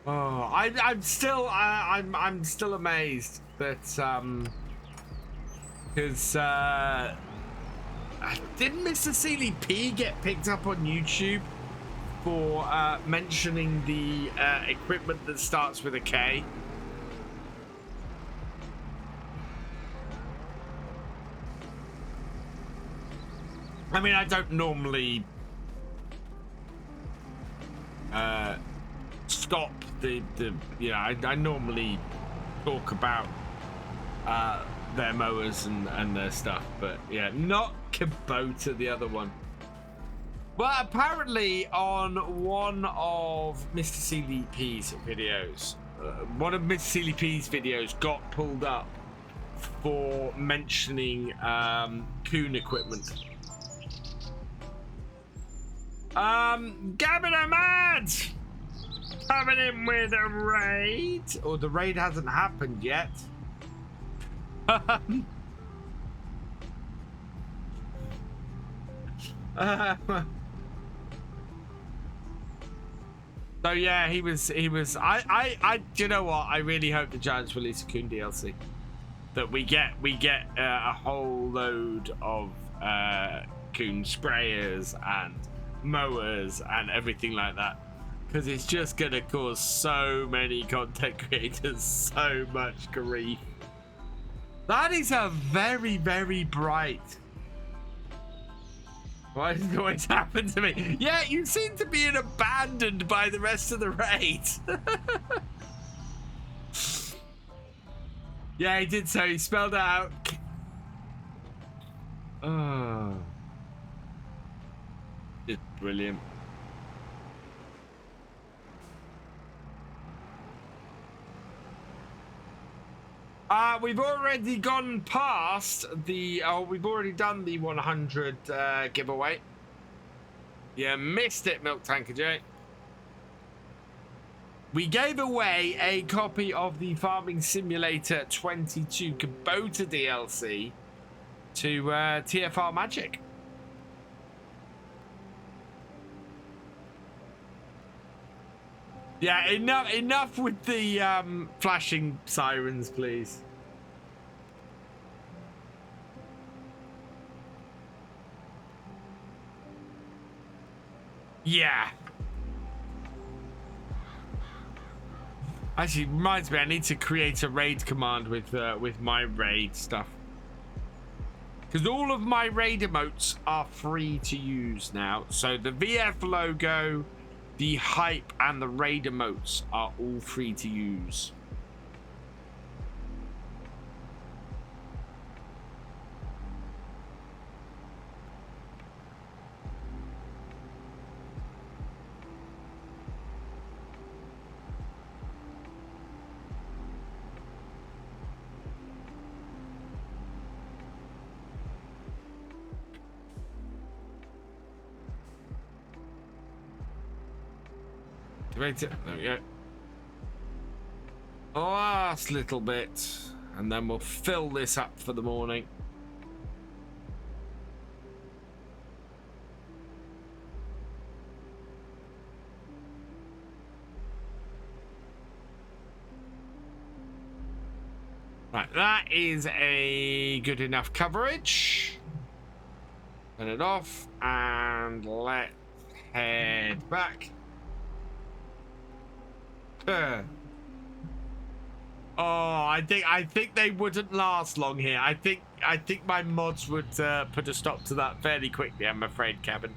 Oh, I'm still amazed that because didn't Mr. Seeley P get picked up on YouTube for mentioning the equipment that starts with a K? I mean, I don't normally stop the you know, I normally talk about their mowers and their stuff, but yeah, not Kubota, the other one. Well, apparently on one of Mr. Seeley P's videos, got pulled up for mentioning coon equipment. Gavin Mad coming in with a raid, or the raid hasn't happened yet. So yeah, he was. I. Do you know what? I really hope the Giants release a coon DLC. That we get a whole load of coon sprayers and mowers and everything like that, because it's just gonna cause so many content creators so much grief. That is a very, very bright. Why does it always happen to me? Yeah, you seem to be abandoned by the rest of the raid. Yeah, he did so. He spelled out. Oh. It's brilliant. We've already gone past the. We've already done the 100 giveaway. You missed it, Milk Tanker J. We gave away a copy of the Farming Simulator 22 Kubota DLC to TFR Magic. Yeah, enough with the flashing sirens, please. Yeah. Actually, reminds me, I need to create a raid command with my raid stuff. Because all of my raid emotes are free to use now. So the VF logo, the hype, and the raid emotes are all free to use. Activate it. There we go. Last little bit, and then we'll fill this up for the morning. Right, that is a good enough coverage. Turn it off, and let's head back. Oh, I think they wouldn't last long here. I think my mods would put a stop to that fairly quickly, I'm afraid, Cabin.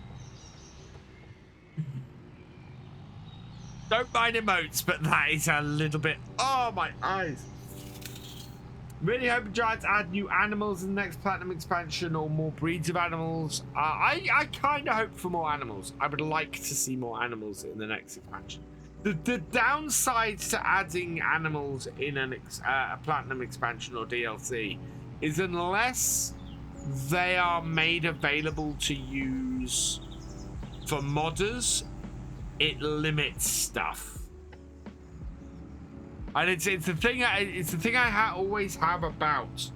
Don't mind emotes, but that is a little bit... Oh, my eyes. Really hope Giants add new animals in the next Platinum expansion or more breeds of animals. I kind of hope for more animals. I would like to see more animals in the next expansion. The downside to adding animals in a Platinum expansion or DLC is unless they are made available to use for modders, it limits stuff. And it's the thing I always have about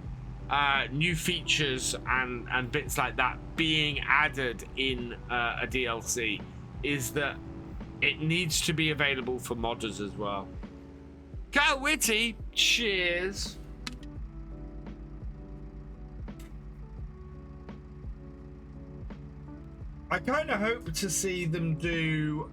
new features and bits like that being added in a DLC is that it needs to be available for modders as well. Kyle Whitty, cheers. I kind of hope to see them do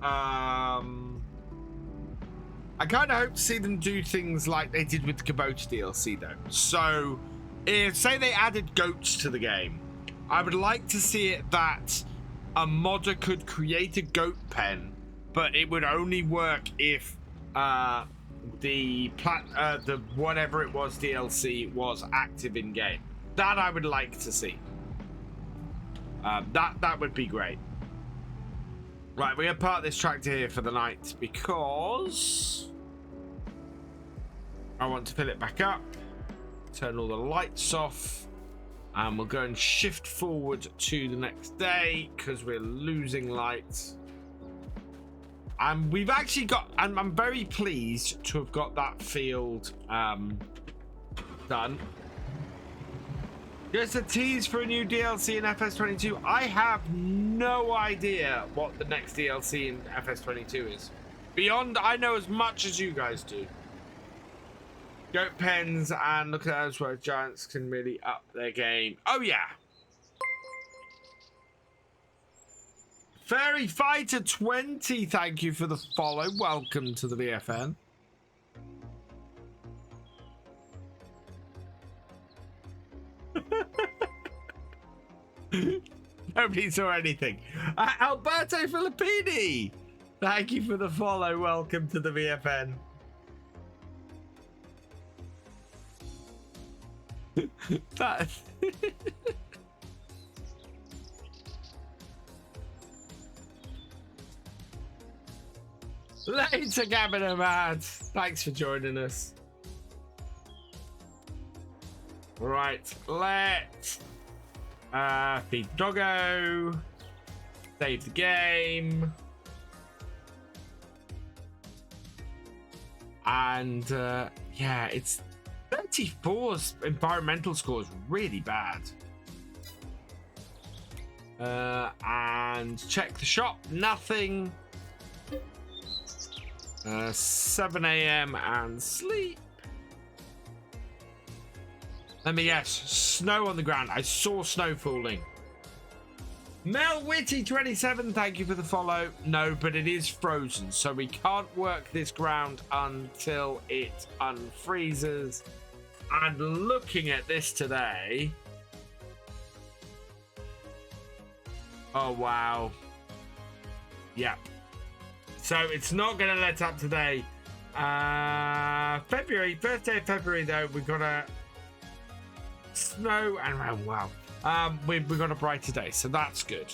things like they did with the Kubota DLC though. So if say they added goats to the game, I would like to see it that a modder could create a goat pen, but it would only work if the whatever it was DLC was active in game. That I would like to see. That would be great. Right, we're gonna park this tractor here for the night because I want to fill it back up, turn all the lights off, and we'll go and shift forward to the next day because we're losing light. And we've actually got, and I'm very pleased to have got that field done. Just a tease for a new DLC in FS22. I have no idea what the next DLC in FS22 is. Beyond, I know as much as you guys do. Goat pens, and look at those where Giants can really up their game. Oh yeah. Fairy Fighter 20, thank you for the follow. Welcome to the VFN. Nobody saw anything. Alberto Filippini, thank you for the follow. Welcome to the VFN. That later, Gavin Mad. Thanks for joining us. Right, let's feed doggo, save the game, and yeah, it's 34's environmental score is really bad. And check the shop, nothing. 7 a.m. and sleep. Let me guess, snow on the ground. I saw snow falling. Mel Witty 27, thank you for the follow. No, but it is frozen, so we can't work this ground until it unfreezes. And looking at this today. Oh, wow. Yep. So it's not going to let up today. February, first day of February, though, we've got a snow and wow. We've got a brighter day, so that's good.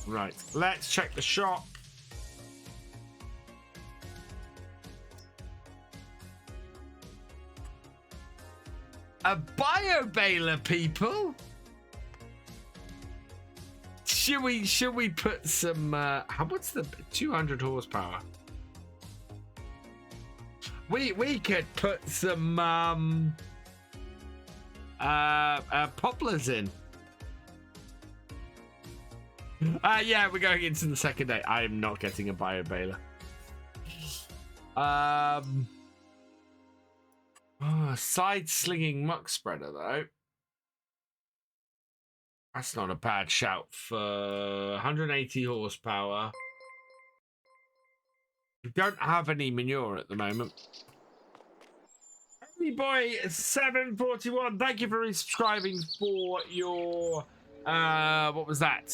Right, let's check the shop. A bio baler, people. should we put some what's the 200 horsepower? We could put some poplars in. Yeah, we're going into the second day. I am not getting a bio baler. Side slinging muck spreader though. That's not a bad shout for 180 horsepower. We don't have any manure at the moment. Hey boy 741, thank you for resubscribing for your what was that?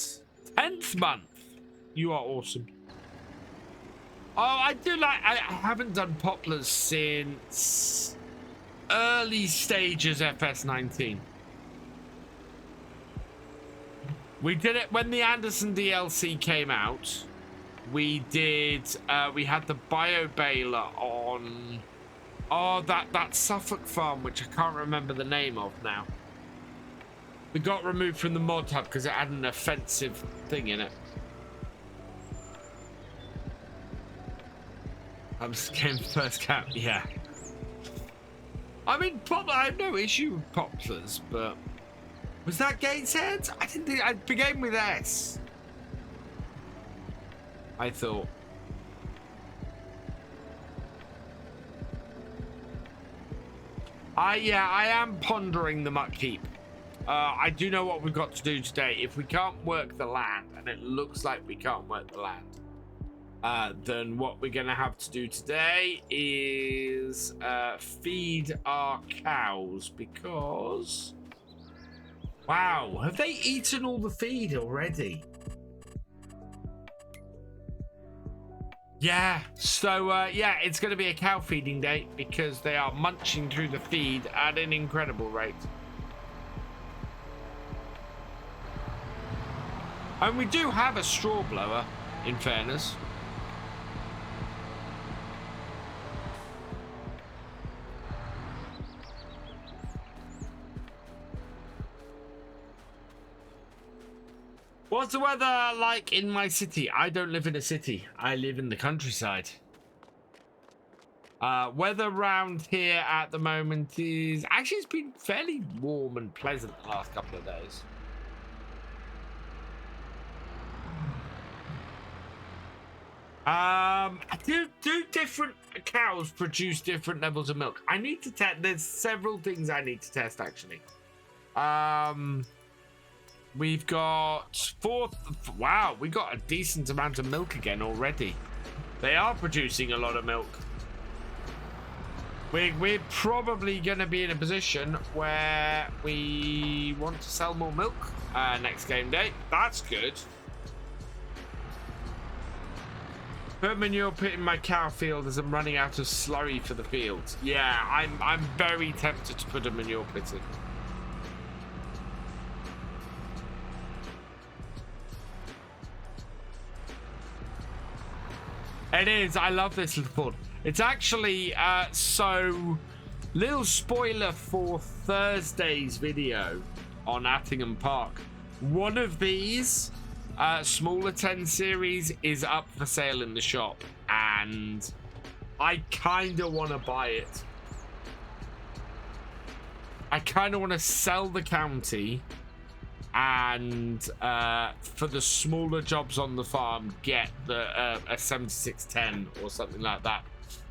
10th month. You are awesome. Oh, I do like I haven't done poplars since early stages FS19. We did it when the Anderson DLC came out. We did we had the bio baler on that Suffolk farm, which I can't remember the name of now. We got removed from the mod hub because it had an offensive thing in it. I'm scared first cap, yeah. I mean, I have no issue with poplars, but was that Gateshead? I didn't think I began with S. I thought. Yeah, I am pondering the muck heap. I do know what we've got to do today. If we can't work the land, and it looks like we can't work the land, then what we're going to have to do today is feed our cows because... Wow, have they eaten all the feed already? Yeah, so yeah, it's going to be a cow feeding day because they are munching through the feed at an incredible rate. And we do have a straw blower, in fairness. What's the weather like in my city? I don't live in a city. I live in the countryside. Weather around here at the moment is... Actually, it's been fairly warm and pleasant the last couple of days. Do different cows produce different levels of milk? I need to test. There's several things I need to test, actually. We've got wow, we got a decent amount of milk again already. They are producing a lot of milk. We're probably going to be in a position where we want to sell more milk next game day. That's good. Put manure pit in my cow field as I'm running out of slurry for the field. Yeah, I'm very tempted to put a manure pit in. It is. I love this little board. It's actually so little spoiler for Thursday's video on Attingham Park. One of these smaller 10 series is up for sale in the shop, and I kind of want to buy it. I kind of want to sell the county and for the smaller jobs on the farm get the a 7610 or something like that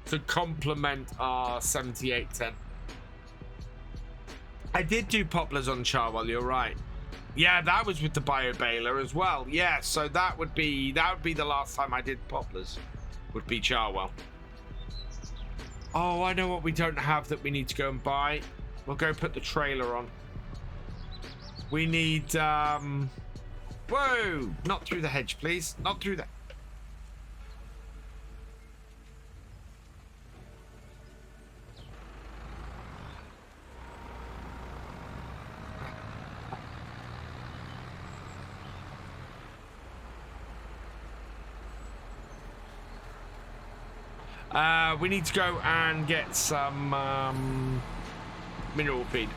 to complement our 7810. I did do poplars on Charwell, you're right. Yeah, that was with the bio baler as well. Yeah, so that would be the last time I did poplars, would be Charwell. Oh, I know what we don't have that we need to go and buy. We'll go put the trailer on. We need whoa, not through the hedge, please. Not through that. We need to go and get some mineral feed.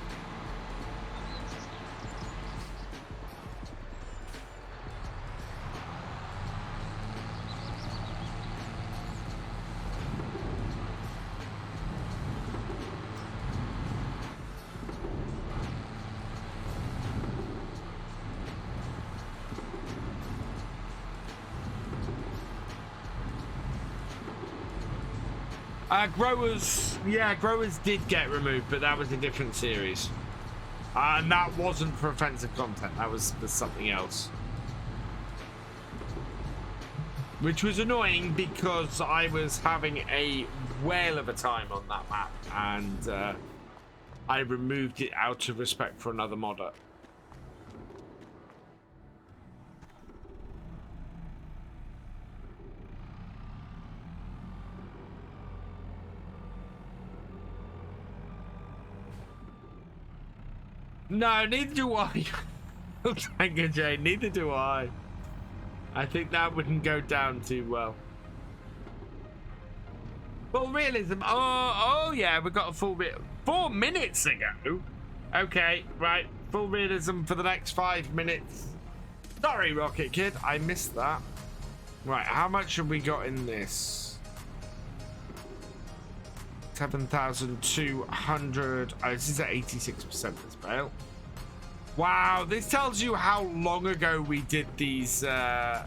Growers, yeah, growers did get removed, but that was a different series. And that wasn't for offensive content. That was for something else. Which was annoying because I was having a whale of a time on that map. And I removed it out of respect for another modder. No, neither do I. Thank you, Jay. Neither do I. I think that wouldn't go down too well. Full realism. Oh yeah, we got a full bit 4 minutes ago. Okay, right. Full realism for the next 5 minutes. Sorry, Rocket Kid, I missed that. Right, how much have we got in this? 7,200. Oh, this is at 86% this bale. Wow, this tells you how long ago we did these hay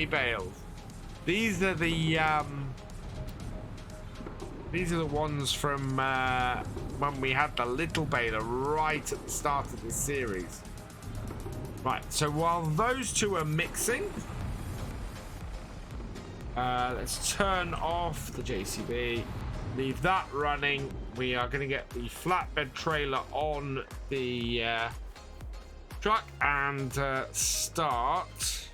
bales. These are the ones from when we had the little baler right at the start of this series. Right, so while those two are mixing, let's turn off the JCB, leave that running. We are going to get the flatbed trailer on the truck and start.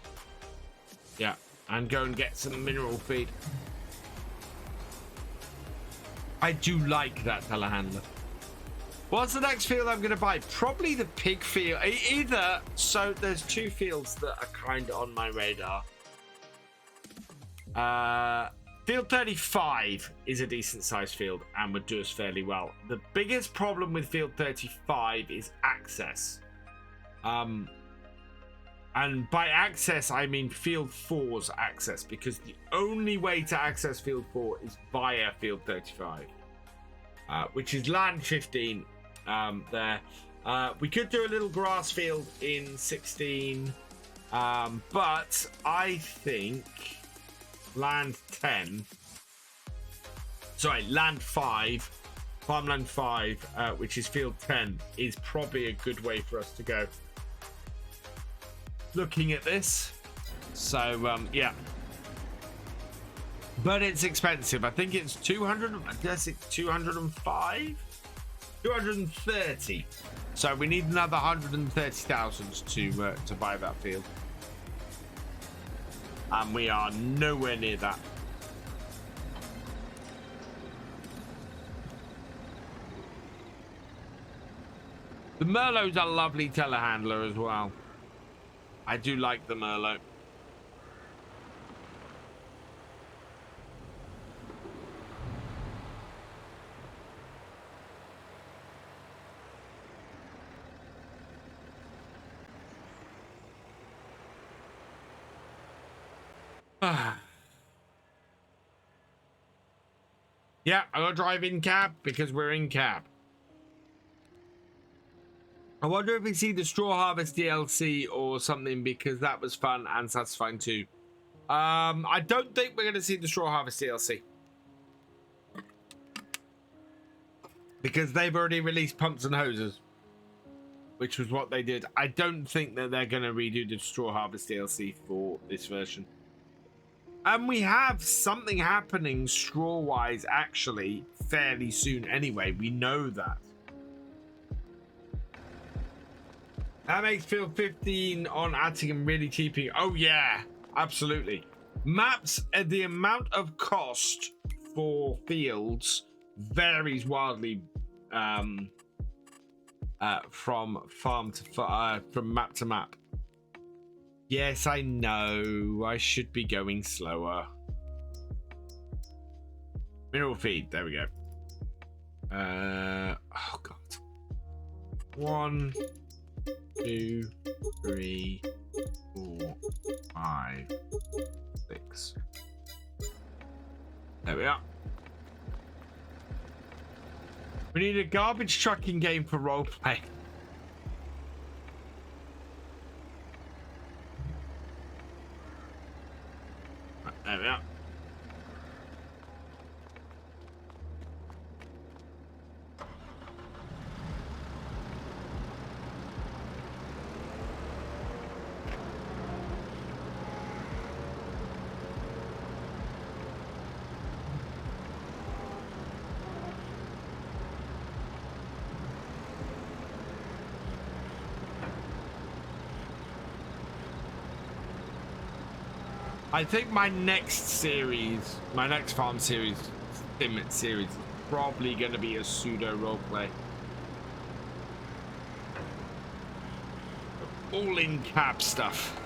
Yeah, and go and get some mineral feed. I do like that telehandler. What's the next field I'm going to buy? Probably the pig field. Either, so there's two fields that are kind of on my radar. Field 35 is a decent sized field and would do us fairly well. The biggest problem with field 35 is access. And by access, I mean field 4's access, because the only way to access field 4 is via field 35, which is land 15 there. We could do a little grass field in 16, but I think land 5, farmland 5, which is field 10, is probably a good way for us to go. Looking at this, so yeah, but it's expensive. I think it's 200. I guess it's 205, 230. So we need another 130,000 to buy that field, and we are nowhere near that. The Merlot's a lovely telehandler as well. I do like the Merlot. Yeah, I gotta drive in cab because we're in cab. I wonder if we see the Straw Harvest DLC or something, because that was fun and satisfying too. I don't think we're going to see the Straw Harvest DLC, because they've already released Pumps and Hoses, which was what they did. I don't think that they're going to redo the Straw Harvest DLC for this version. And we have something happening straw-wise actually fairly soon anyway. We know that. That makes field 15 on Attingham really cheaping. Oh yeah, absolutely. Maps, the amount of cost for fields varies wildly from farm to from map to map. Yes, I know. I should be going slower. Mineral feed. There we go. Oh god. 1, 2, 3, 4, 5, 6. There we are. We need a garbage trucking game for roleplay. Right, there we are. I think my next series, my next farm series, sim series, is probably going to be a pseudo roleplay. All in cap stuff.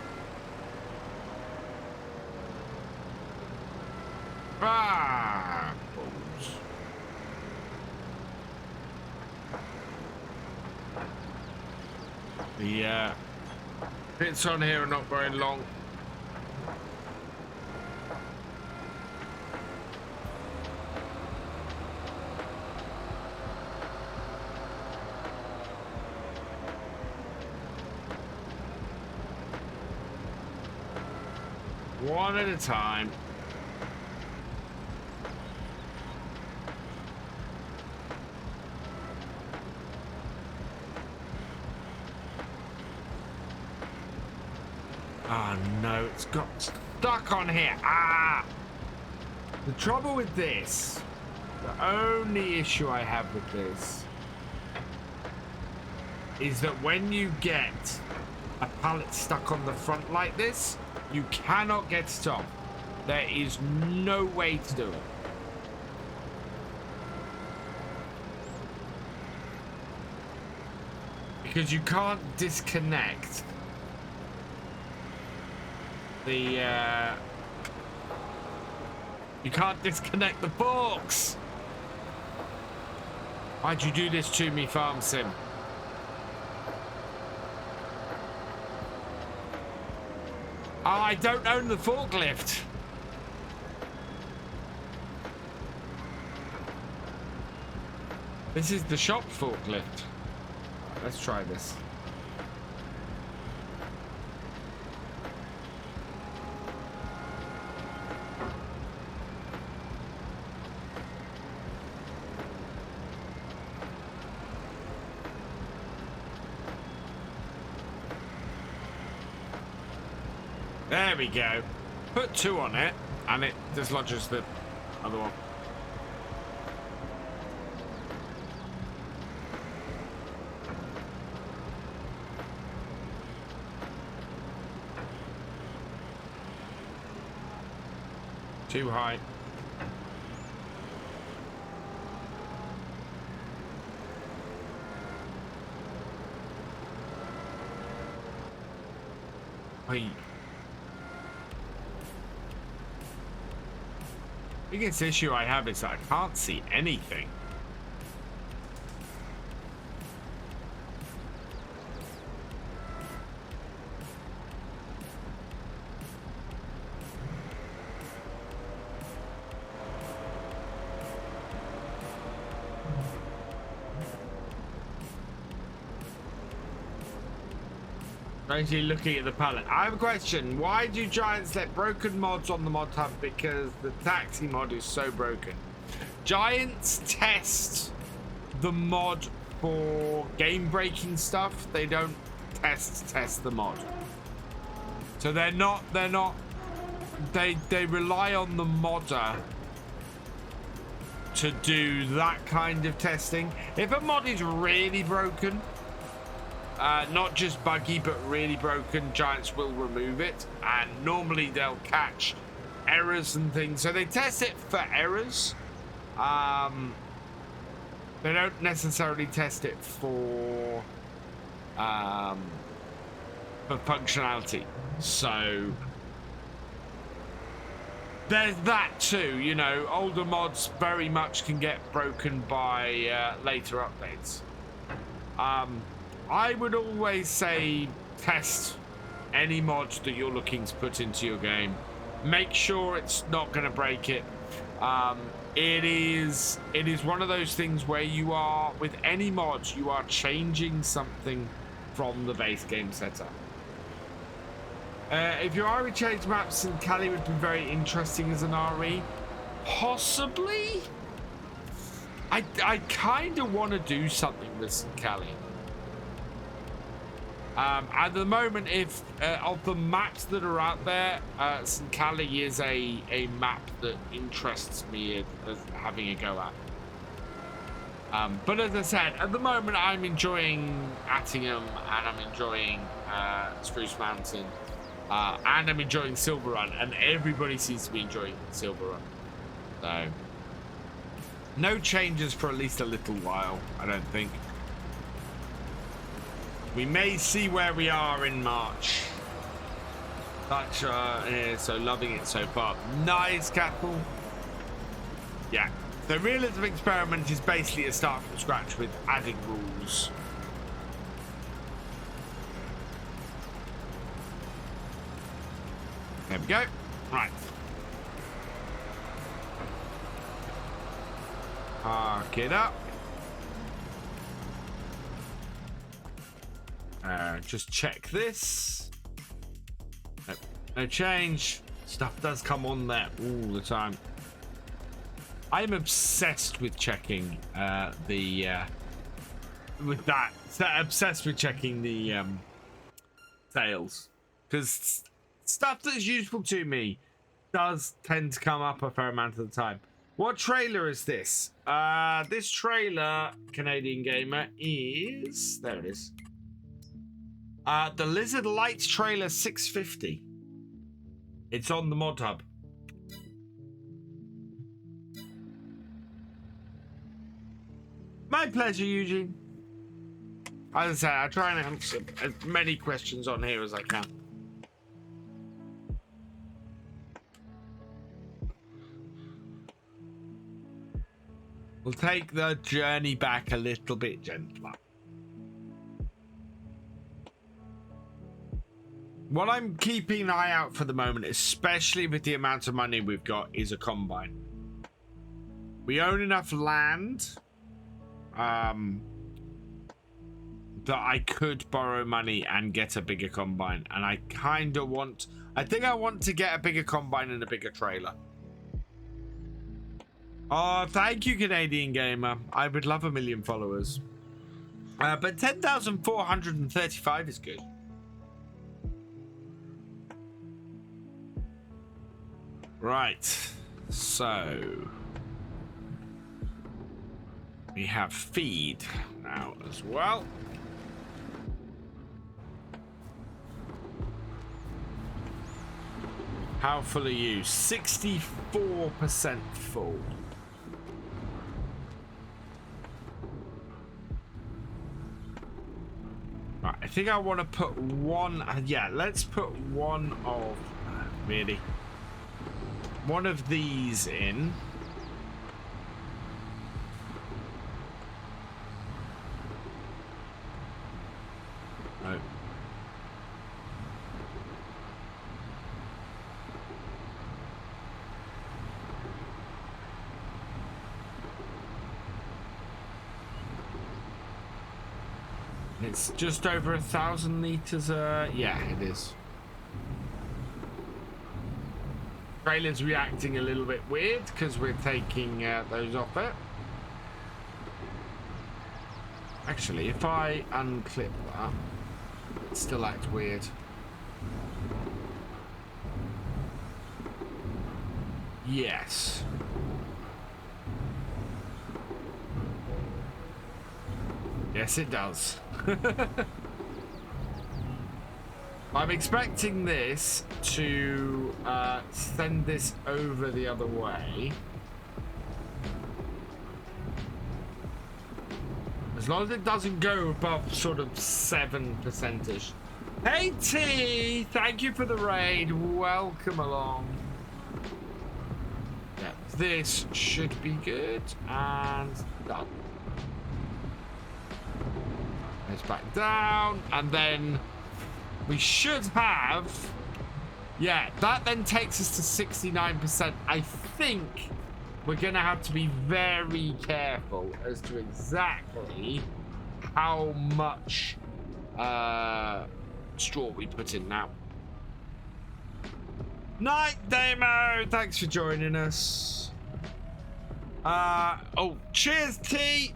Ah! Balls. The bits on here are not very long. One at a time. Oh no, it's got stuck on here. Ah! The trouble with this, the only issue I have with this is that when you get a pallet stuck on the front like this, you cannot get it off. There is no way to do it. Because you can't disconnect the you can't disconnect the forks. Why'd you do this to me, Farm Sim? Oh, I don't own the forklift. This is the shop forklift. Let's try this. There we go. Put 2 on it, and it dislodges the other one. Too high. Hey. Biggest issue I have is that I can't see anything. Actually looking at the palette. I have a question. Why do Giants let broken mods on the mod hub? Because the taxi mod is so broken. Giants test the mod for game breaking stuff. They don't test the mod. So they rely on the modder to do that kind of testing. If a mod is really broken, not just buggy, but really broken, Giants will remove it, and normally they'll catch errors and things. So they test it for errors. They don't necessarily test it for functionality. So there's that too. You know, older mods very much can get broken by later updates. I would always say test any mod that you're looking to put into your game. Make sure it's not going to break it. It is one of those things where you are, with any mods, you are changing something from the base game setup. If your RE change maps in Cali would be very interesting as an RE, possibly. I kind of want to do something with St. Cali. At the moment, if of the maps that are out there, St. Cali is a map that interests me as having a go at. But as I said, at the moment I'm enjoying Attingham and I'm enjoying Spruce Mountain. And I'm enjoying Silver Run, and everybody seems to be enjoying Silver Run. So, no changes for at least a little while, I don't think. We may see where we are in March. Such, so loving it so far. Nice, Cattle. Yeah. The Realism experiment is basically a start from scratch with adding rules. There we go. Right. Park it up. Just check this. Nope. No change. Stuff does come on there all the time. I'm obsessed with checking with that. Obsessed with checking the sales, because stuff that's useful to me does tend to come up a fair amount of the time. What trailer is this? This trailer, Canadian Gamer, is... There it is. The Lizard Lights trailer 650. It's on the Mod Hub. My pleasure, Eugene. As I say, I try and answer as many questions on here as I can. We'll take the journey back a little bit gentler. What I'm keeping an eye out for the moment, especially with the amount of money we've got, is a combine. We own enough land that I could borrow money and get a bigger combine. And I kind of want... I think I want to get a bigger combine and a bigger trailer. Oh, thank you, Canadian Gamer. I would love 1 million followers. But 10,435 is good. Right. So... we have feed now as well. How full are you? 64% full. Right, I think I want to put one... yeah, let's put one of... really? One of these in. Oh. It's just over 1,000 liters. Yeah, it is. Trailer's reacting a little bit weird because we're taking those off it. Actually, if I unclip that, it still acts weird. Yes. Yes, it does. I'm expecting this to send this over the other way. As long as it doesn't go above sort of 7%ish. Hey T, thank you for the raid. Welcome along. Yeah, this should be good and done. Let's back down and then we should have, yeah, that then takes us to 69%. I think we're going to have to be very careful as to exactly how much straw we put in now. Night, Damo. Thanks for joining us. Oh, cheers, T.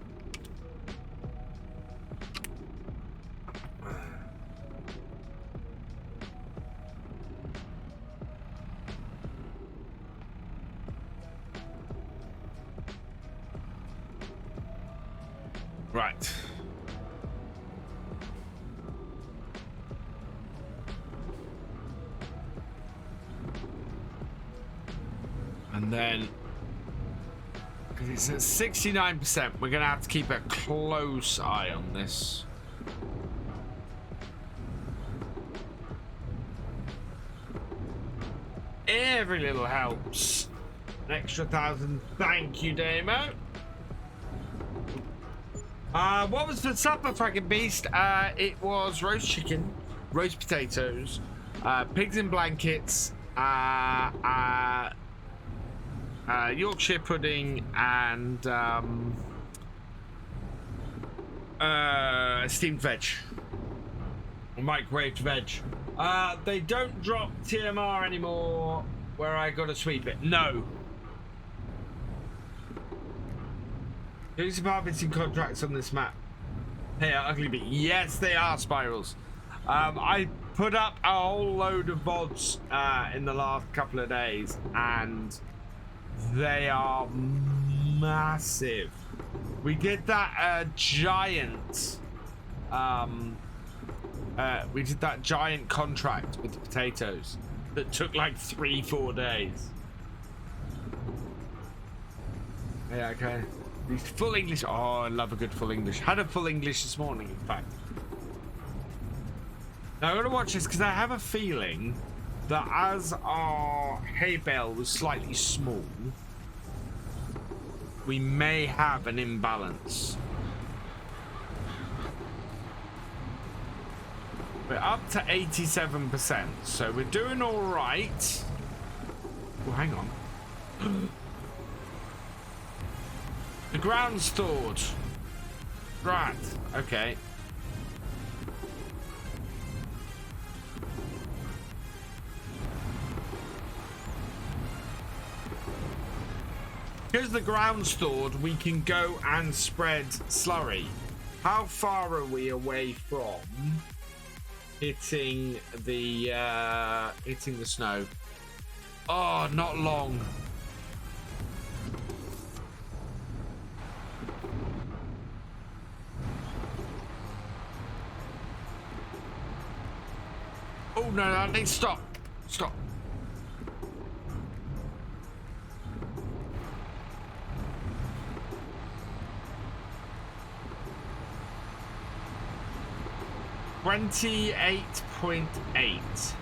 Right. And then, because it's at 69%, we're going to have to keep a close eye on this. Every little helps. An extra 1,000. Thank you, Damo. What was for supper, Franken Beast? It was roast chicken, roast potatoes, pigs in blankets, Yorkshire pudding, and steamed veg. Or microwaved veg. They don't drop TMR anymore where I gotta sweep it. No. Who's the harvesting contracts on this map? Hey, ugly bee. Yes, they are spirals. I put up a whole load of VODs in the last couple of days, and they are massive. We did that giant. We did that giant contract with the potatoes that took like 3-4 days. Yeah, okay. These full English. Oh, I love a good full English. Had a full English this morning, in fact. Now I'm gonna watch this because I have a feeling that as our hay bale was slightly small, we may have an imbalance. We're up to 87%, so we're doing all right. Oh, hang on. The ground's thawed. Right, okay. Because the ground's thawed, we can go and spread slurry. How far are we away from hitting the snow? Oh, not long. Oh no, I need to stop. Stop. $28.8.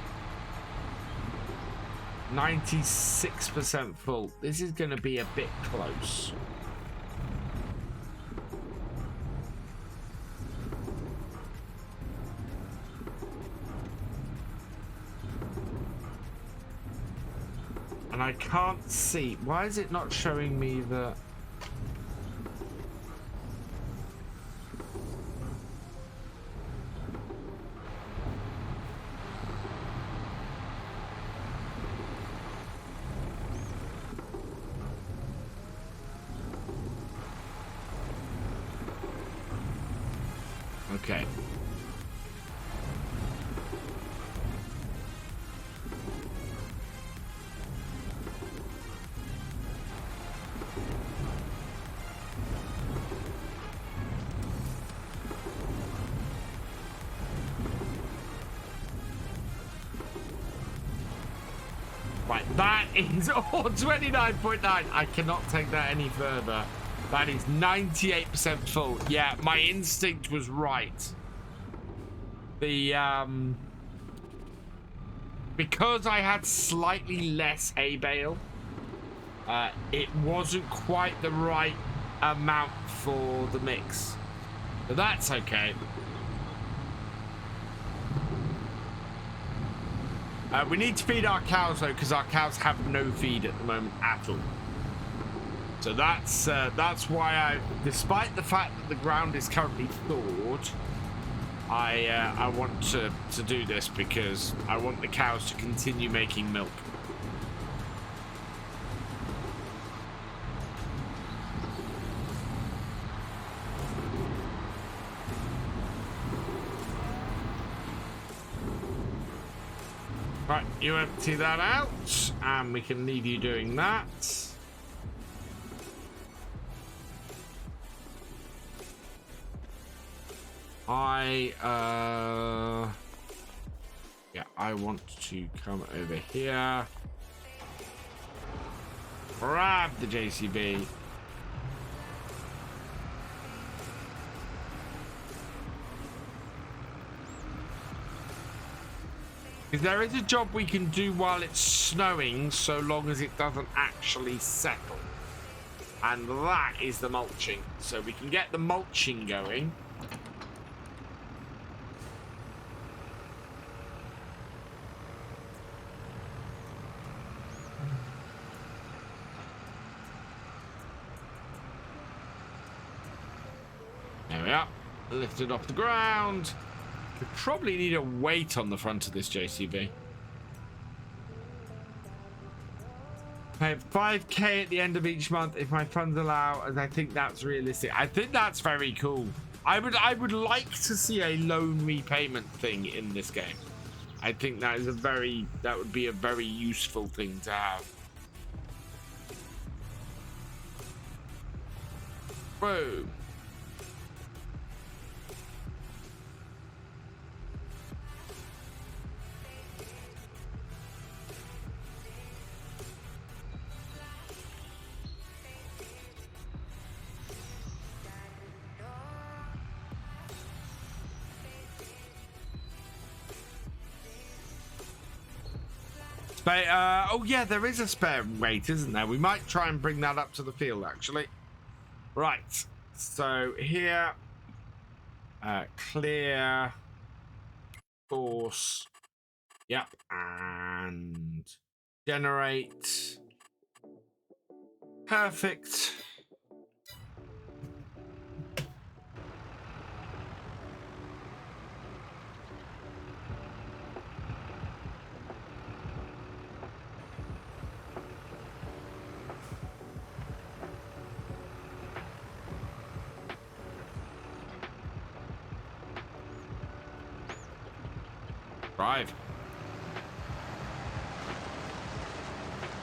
96% full. This is going to be a bit close. And I can't see. Why is it not showing me the... Okay. Right, that is all 29.9. I cannot take that any further. That is 98% full. Yeah, my instinct was right. The because I had slightly less hay bale, it wasn't quite the right amount for the mix. But that's okay. We need to feed our cows though, because our cows have no feed at the moment at all. So that's why despite the fact that the ground is currently thawed, I want to do this because I want the cows to continue making milk. Right, you empty that out, and we can leave you doing that. Yeah, I want to come over here. Grab the JCB. Because there is a job we can do while it's snowing, so long as it doesn't actually settle. And that is the mulching. So we can get the mulching going. There we are. Lifted off the ground. We probably need a weight on the front of this JCB. Pay 5k at the end of each month if my funds allow, and I think that's realistic. I think that's very cool. I would like to see a loan repayment thing in this game. I think that would be a very useful thing to have. Whoa. Oh yeah, there is a spare weight, isn't there? We might try and bring that up to the field, actually. Right, so here, clear, force, yep, and generate. Perfect. Drive.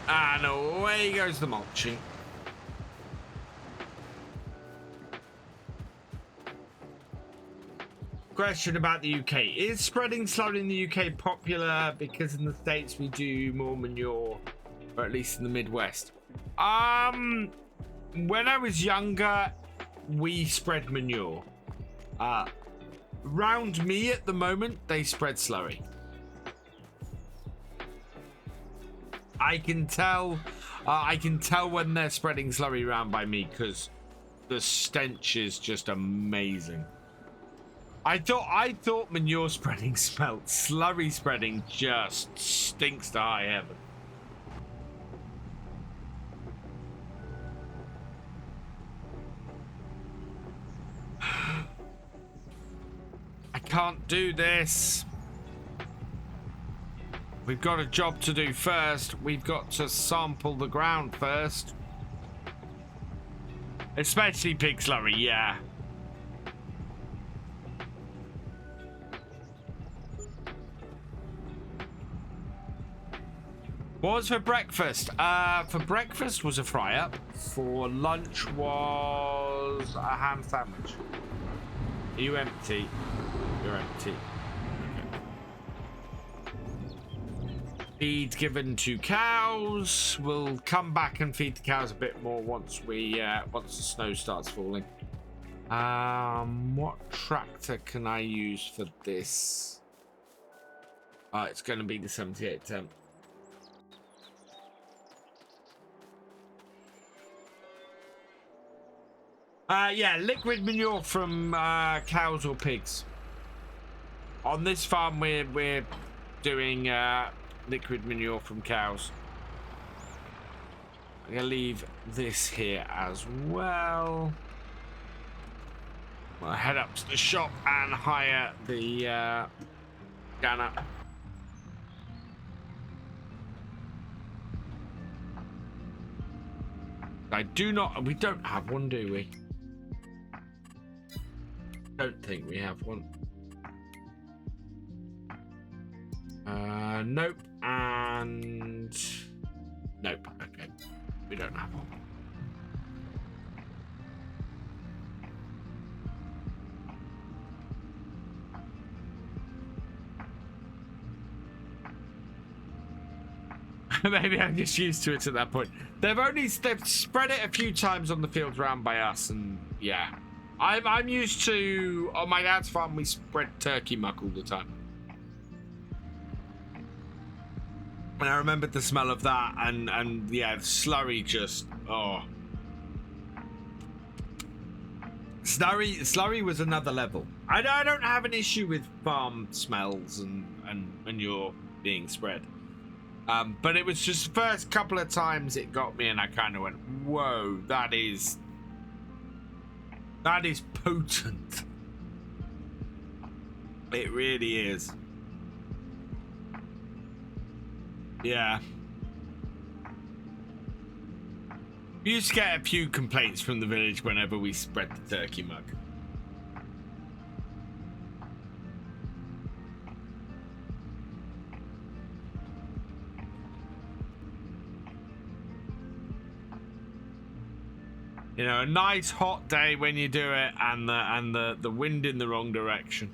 And away goes the mulching. Question about the UK. Is spreading slowly in the UK popular because in the States we do more manure, or at least in the Midwest? When I was younger, we spread manure. Round me at the moment, they spread slurry. I can tell when they're spreading slurry around by me because the stench is just amazing. I thought manure spreading smelt. Slurry spreading just stinks to high heaven. I can't do this. We've got a job to do first. We've got to sample the ground first. Especially pig slurry, yeah. What was for breakfast? For breakfast was a fry-up. For lunch was a ham sandwich. Are you empty? You're empty. Okay. Feed given to cows. We'll come back and feed the cows a bit more once the snow starts falling. What tractor can I use for this? It's going to be the 7810. Yeah, liquid manure from cows or pigs. On this farm, we're doing liquid manure from cows. I'm gonna leave this here as well. I'll head up to the shop and hire the scanner. We don't have one, do we? Don't think we have one. Nope, and nope. Okay, we don't have one. Maybe I'm just used to it at that point. They've spread it a few times on the fields round by us, and yeah. I'm used to, on my dad's farm, we spread turkey muck all the time. And I remembered the smell of that, and yeah, slurry just, oh. Slurry was another level. I don't have an issue with farm smells and manure being spread. But it was just the first couple of times it got me, and I kind of went, whoa, that is potent. It really is. Yeah. We used to get a few complaints from the village whenever we spread the turkey mug. You know, a nice hot day when you do it, and the wind in the wrong direction.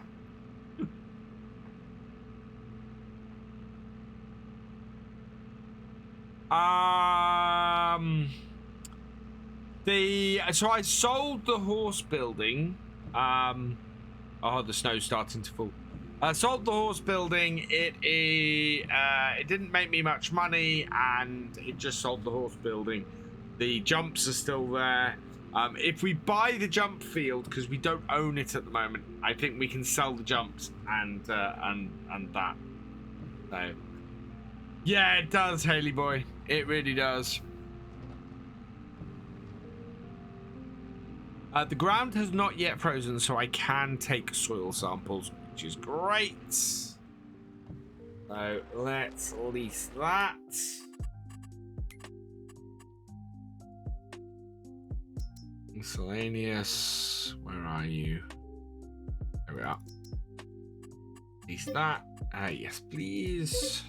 So I sold the horse building. Oh, the snow's starting to fall. I sold the horse building. It didn't make me much money, and it just sold the horse building. The jumps are still there. If we buy the jump field, because we don't own it at the moment, I think we can sell the jumps and that. So, yeah, it does, Haley boy. It really does. The ground has not yet frozen, so I can take soil samples, which is great. So let's lease that. Miscellaneous. Where are you? There we are. Lease that. Yes, please.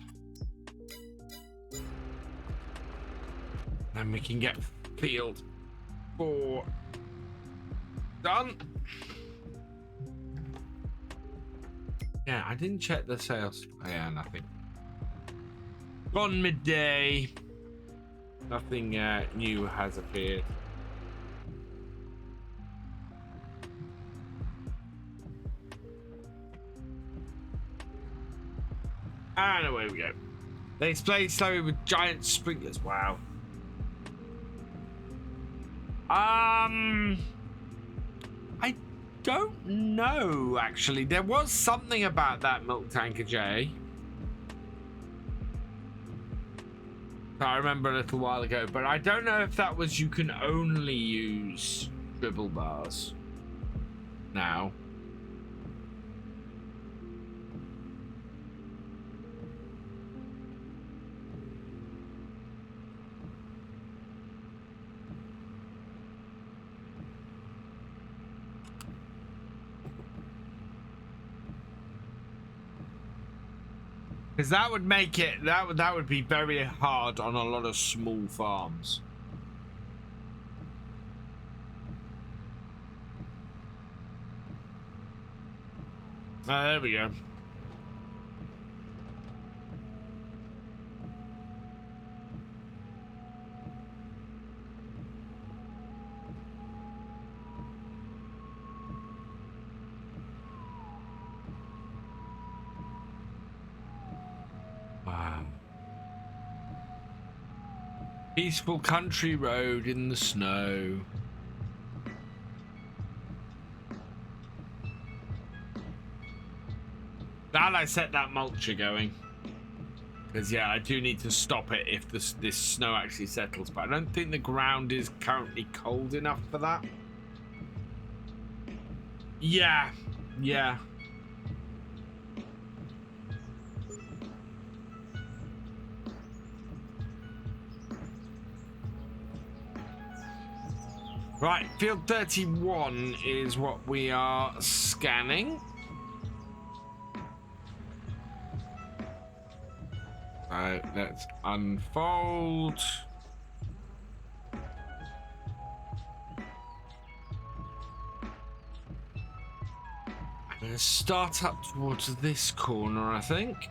Then we can get field 4 done. Yeah, I didn't check the sales. Oh, yeah, nothing. Gone midday. Nothing new has appeared. And away we go. They display slowly with giant sprinklers. Wow. I don't know, actually. There was something about that milk tanker, Jay. I remember a little while ago, but I don't know if that was you can only use dribble bars now. Because that would make it, that would be very hard on a lot of small farms. There we go. Peaceful country road in the snow. Glad I set that mulcher going. Because yeah, I do need to stop it if this snow actually settles. But I don't think the ground is currently cold enough for that. Yeah, yeah. Right, field 31 is what we are scanning. So let's unfold. I'm going to start up towards this corner, I think.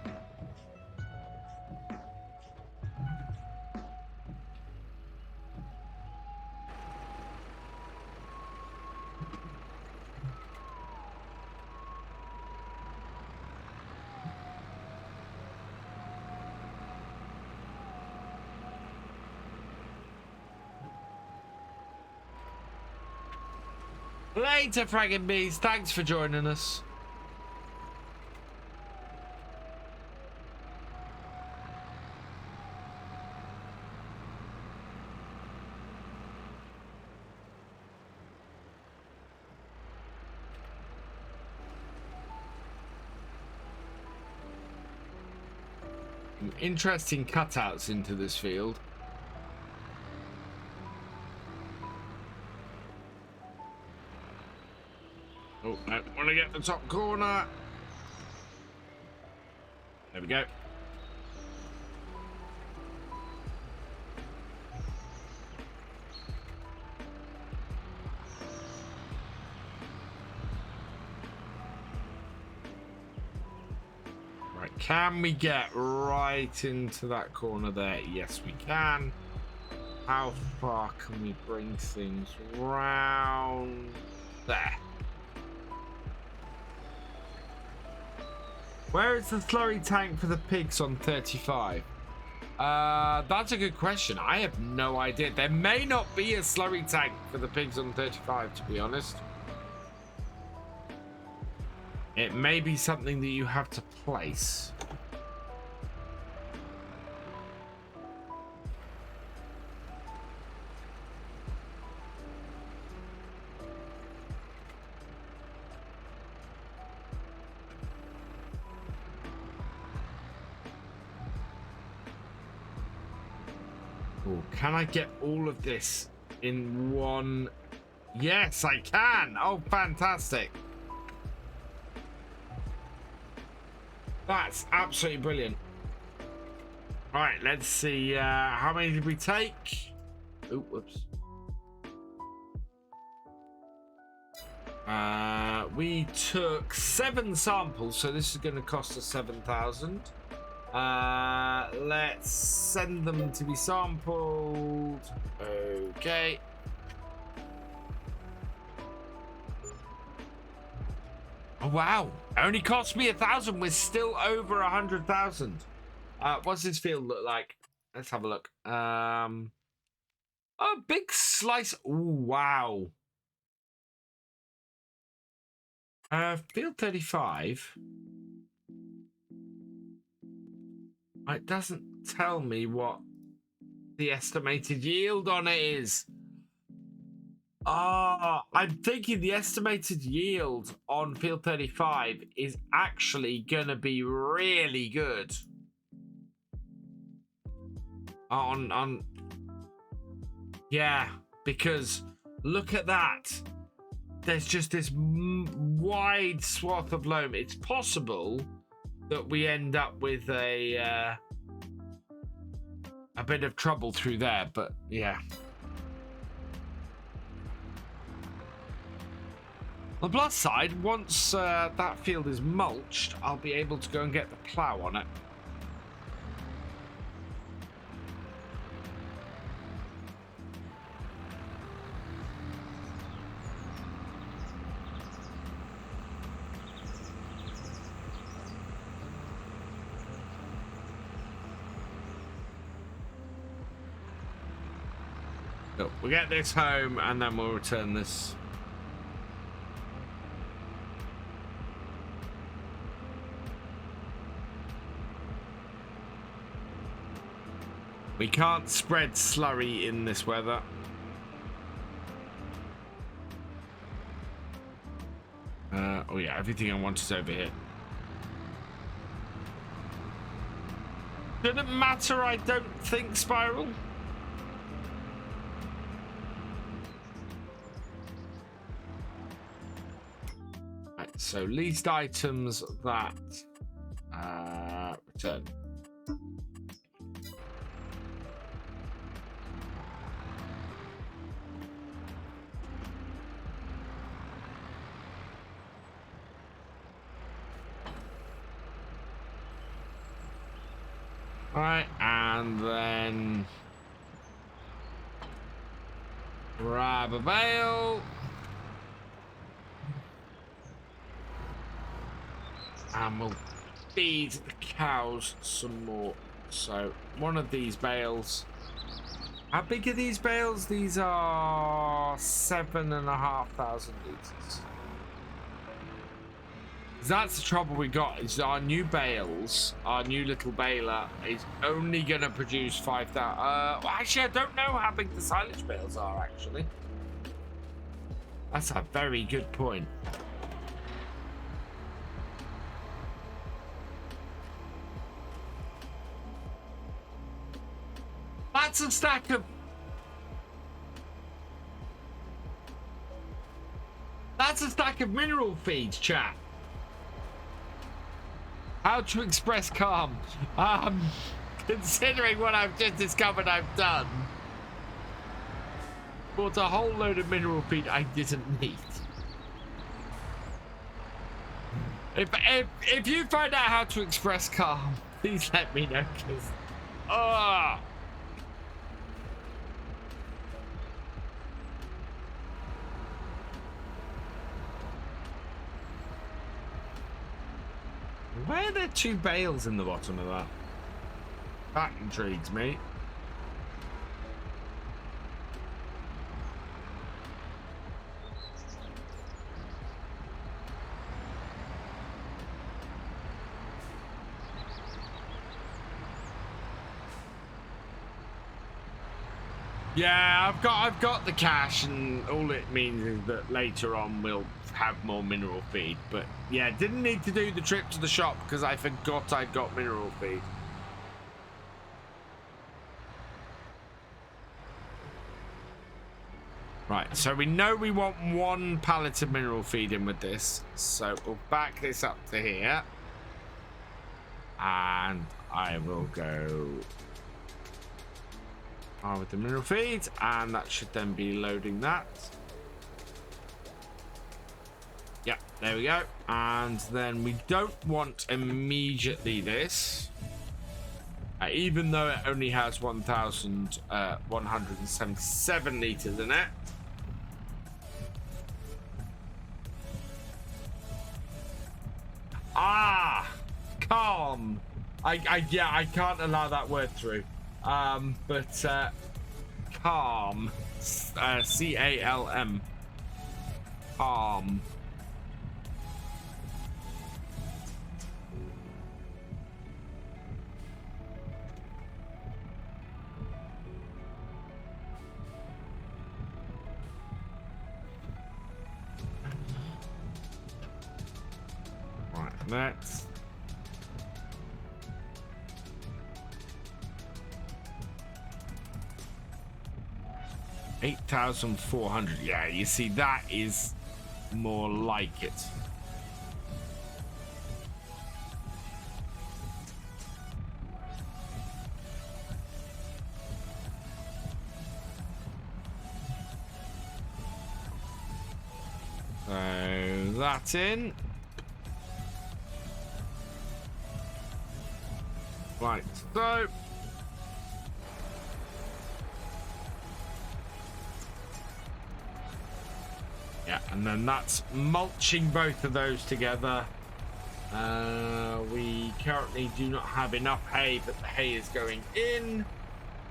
Later, Fragging Bees. Thanks for joining us. Interesting cutouts into this field. Oh, I want to get the top corner. There we go. Right, can we get right into that corner there? Yes, we can. How far can we bring things round there? Where is the slurry tank for the pigs on 35? That's a good question. I have no idea. There may not be a slurry tank for the pigs on 35, to be honest. It may be something that you have to place. Ooh, can I get all of this in one? Yes, I can. Oh, fantastic. That's absolutely brilliant. All right, let's see. How many did we take? Oh, whoops. We took 7 samples, so this is going to cost us 7,000. Let's send them to be sampled. Okay. Oh, wow. Only cost me 1,000. We're still over 100,000. What's this field look like? Let's have a look. Oh, big slice. Ooh, wow. Field 35. It doesn't tell me what the estimated yield on it is. I'm thinking the estimated yield on field 35 is actually gonna be really good. Yeah, because look at that. There's just this wide swath of loam. It's possible that we end up with a bit of trouble through there, but yeah. On the plus side, once that field is mulched, I'll be able to go and get the plough on it. So we'll get this home and then we'll return this. We can't spread slurry in this weather. Oh yeah, everything I want is over here. Doesn't matter, I don't think, Spiral. Right, so leased items that return. Right, and then grab a bale. And we'll feed the cows some more. So one of these bales How big are these bales? These are 7,500 liters. That's the trouble we got, is our new bales, our new little baler is only going to produce 5,000. Well, actually, I don't know how big the silage bales are, actually. That's a very good point. That's a stack of... That's a stack of mineral feeds, chat. How to express calm. Considering what I've just discovered I've done. Bought a whole load of mineral feed I didn't need. If you find out how to express calm, please let me know, because... Why are there 2 bales in the bottom of that? That intrigues me. Yeah, I've got the cash, and all it means is that later on we'll have more mineral feed. But yeah, didn't need to do the trip to the shop because I forgot I'd got mineral feed. Right, so we know we want 1 pallet of mineral feed in with this, so we'll back this up to here, and I will go with the mineral feed, and that should then be loading that. Yeah, there we go. And then we don't want immediately this, even though it only has 1,177 liters in it. Calm. Yeah, I can't allow that word through. But calm, C-A-L-M, calm. Right, next. 8,400. Yeah, you see, that is more like it. So that's in. Right, so yeah, and then that's mulching both of those together. We currently do not have enough hay, but the hay is going in.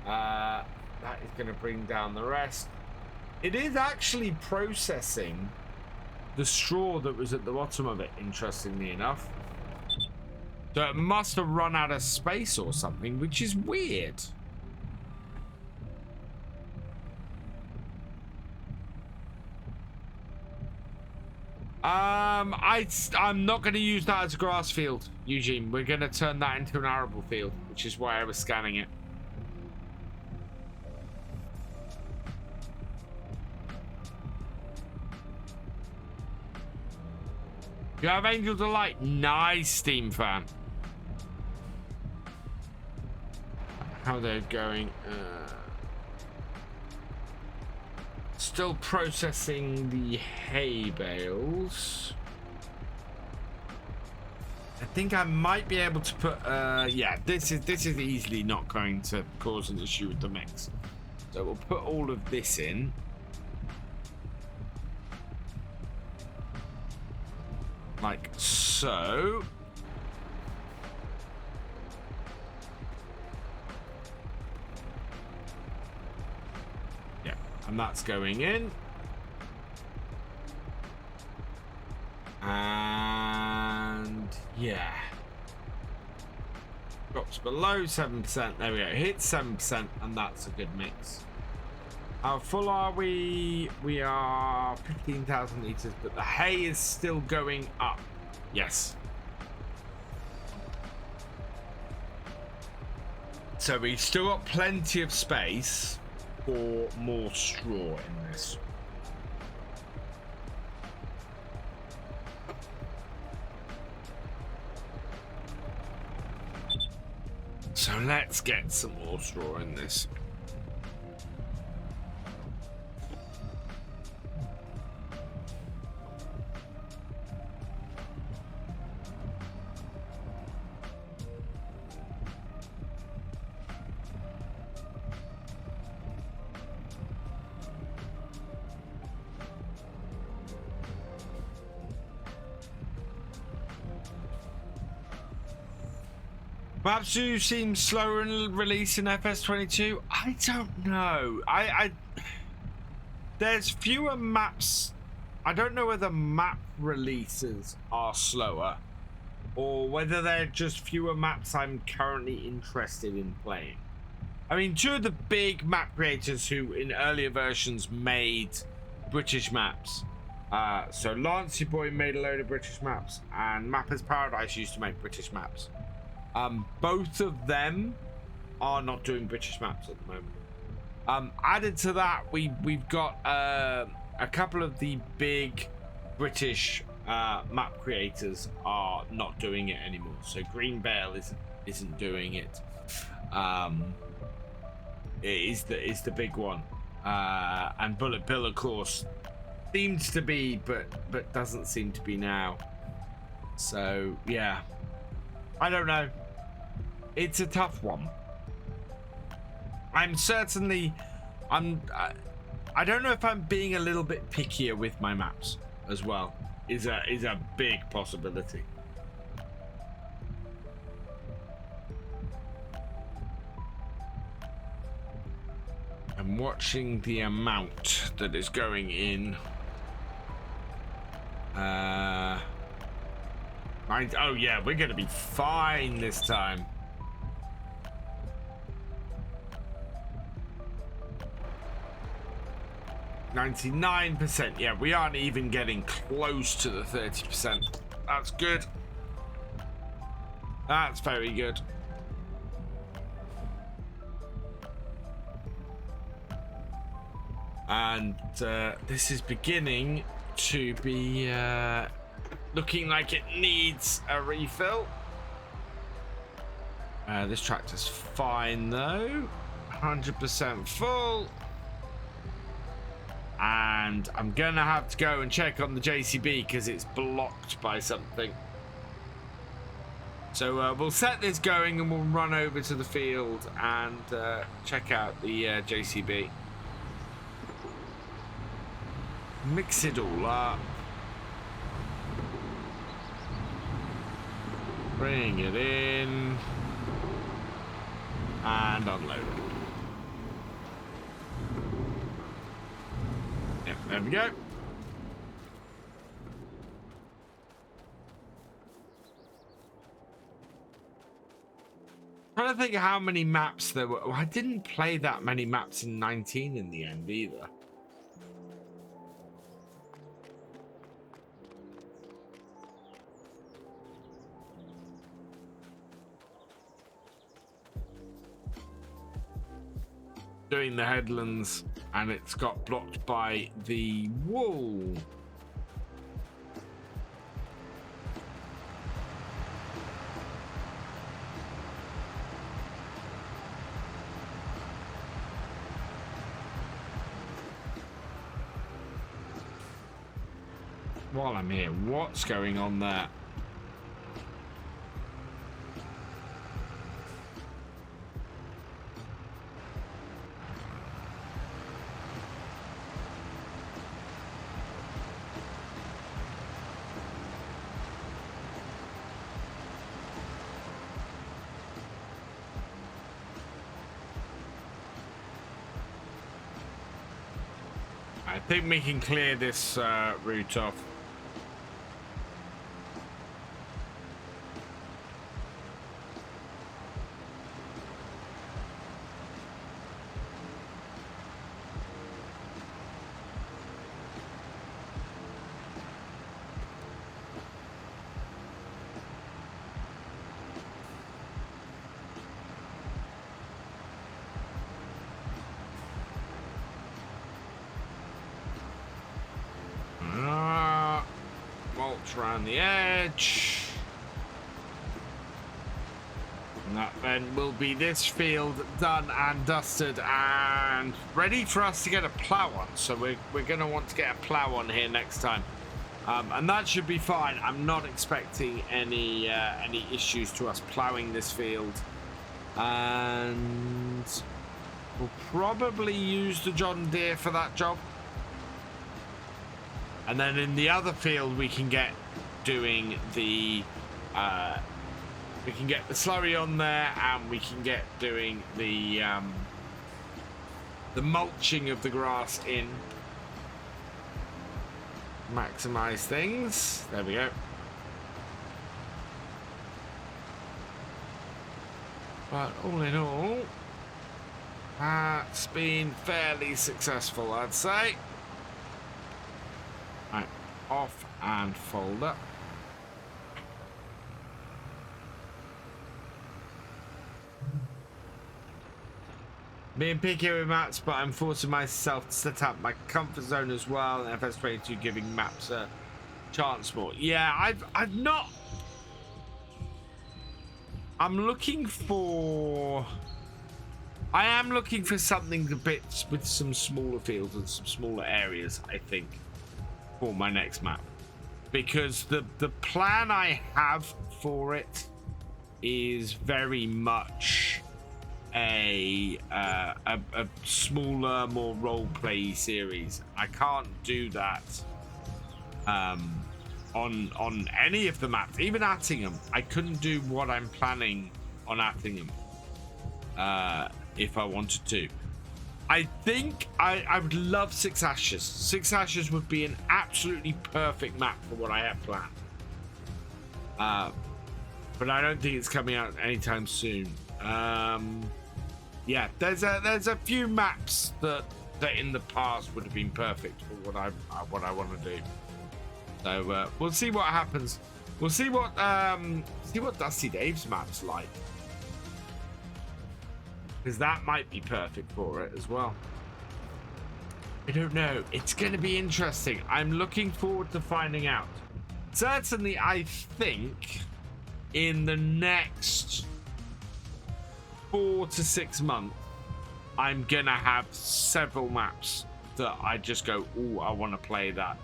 That is going to bring down the rest. It is actually processing the straw that was at the bottom of it, interestingly enough. So it must have run out of space or something, which is weird. I'm not going to use that as a grass field, Eugene. We're going to turn that into an arable field, which is why I was scanning it. You have Angel Delight. Nice, Steam fan. How they're going. Still processing the hay bales. I think I might be able to put yeah, this is easily not going to cause an issue with the mix. So we'll put all of this in. Like so. And that's going in. And yeah. Drops below 7%. There we go. Hits 7%, and that's a good mix. How full are we? We are 15,000 liters, but the hay is still going up. Yes. So we've still got plenty of space for more straw in this. So let's get some more straw in this. Perhaps you seem slower in releasing FS22. I don't know. There's fewer maps. I don't know whether map releases are slower or whether they're just fewer maps I'm currently interested in playing. I mean, two of the big map creators who in earlier versions made British maps. So Lancey Boy made a load of British maps, and Mappers Paradise used to make British maps. Both of them are not doing British maps at the moment. Added to that, we've got a couple of the big British map creators are not doing it anymore. So Green Bale isn't doing it. It is the big one, and Bullet Bill, of course, seems to be, but doesn't seem to be now. So yeah, I don't know. It's a tough one. I don't know if I'm being a little bit pickier with my maps as well. Is a big possibility. I'm watching the amount that is going in. Oh yeah, we're gonna be fine this time. %. Yeah, we aren't even getting close to the 30%. That's good. That's very good. And this is beginning to be looking like it needs a refill. This tractor's fine though. 100% full. And I'm gonna have to go and check on the JCB because it's blocked by something. So we'll set this going and we'll run over to the field and check out the JCB. Mix it all up. Bring it in. And unload it. Yep, there we go. Trying to think how many maps there were. Well, I didn't play that many maps in 19 in the end either. Doing the headlands and it's got blocked by the wall. While I'm here, what's going on there? think we can clear this route off. Around the edge, and that then will be this field done and dusted and ready for us to get a plow on. So we're going to want to get a plow on here next time, and that should be fine. I'm not expecting any issues to us plowing this field, and we'll probably use the John Deere for that job. And then in the other field, we can get doing the we can get the slurry on there, and we can get doing the mulching of the grass in. Maximize things. There we go. But all in all, that's been fairly successful, I'd say. Right, off and fold up. Being picky with maps, but I'm forcing myself to set up my comfort zone as well. And FS22 giving maps a chance more. Yeah, I've not. I'm looking for. I am looking for something a bit with some smaller fields and some smaller areas, I think, for my next map, because the plan I have for it is very much a smaller, more role play series. I can't do that on any of the maps, even Attingham. I couldn't do what I'm planning on Attingham if I wanted to. I think I would love Six Ashes. Six Ashes would be an absolutely perfect map for what I have planned. But I don't think it's coming out anytime soon. Yeah, there's a few maps that in the past would have been perfect for what I want to do. So we'll see what happens. We'll see what Dusty Dave's map's like, because that might be perfect for it as well. I don't know. It's going to be interesting. I'm looking forward to finding out. Certainly, I think in the next 4 to 6 months, I'm going to have several maps that I just go, oh, I want to play that.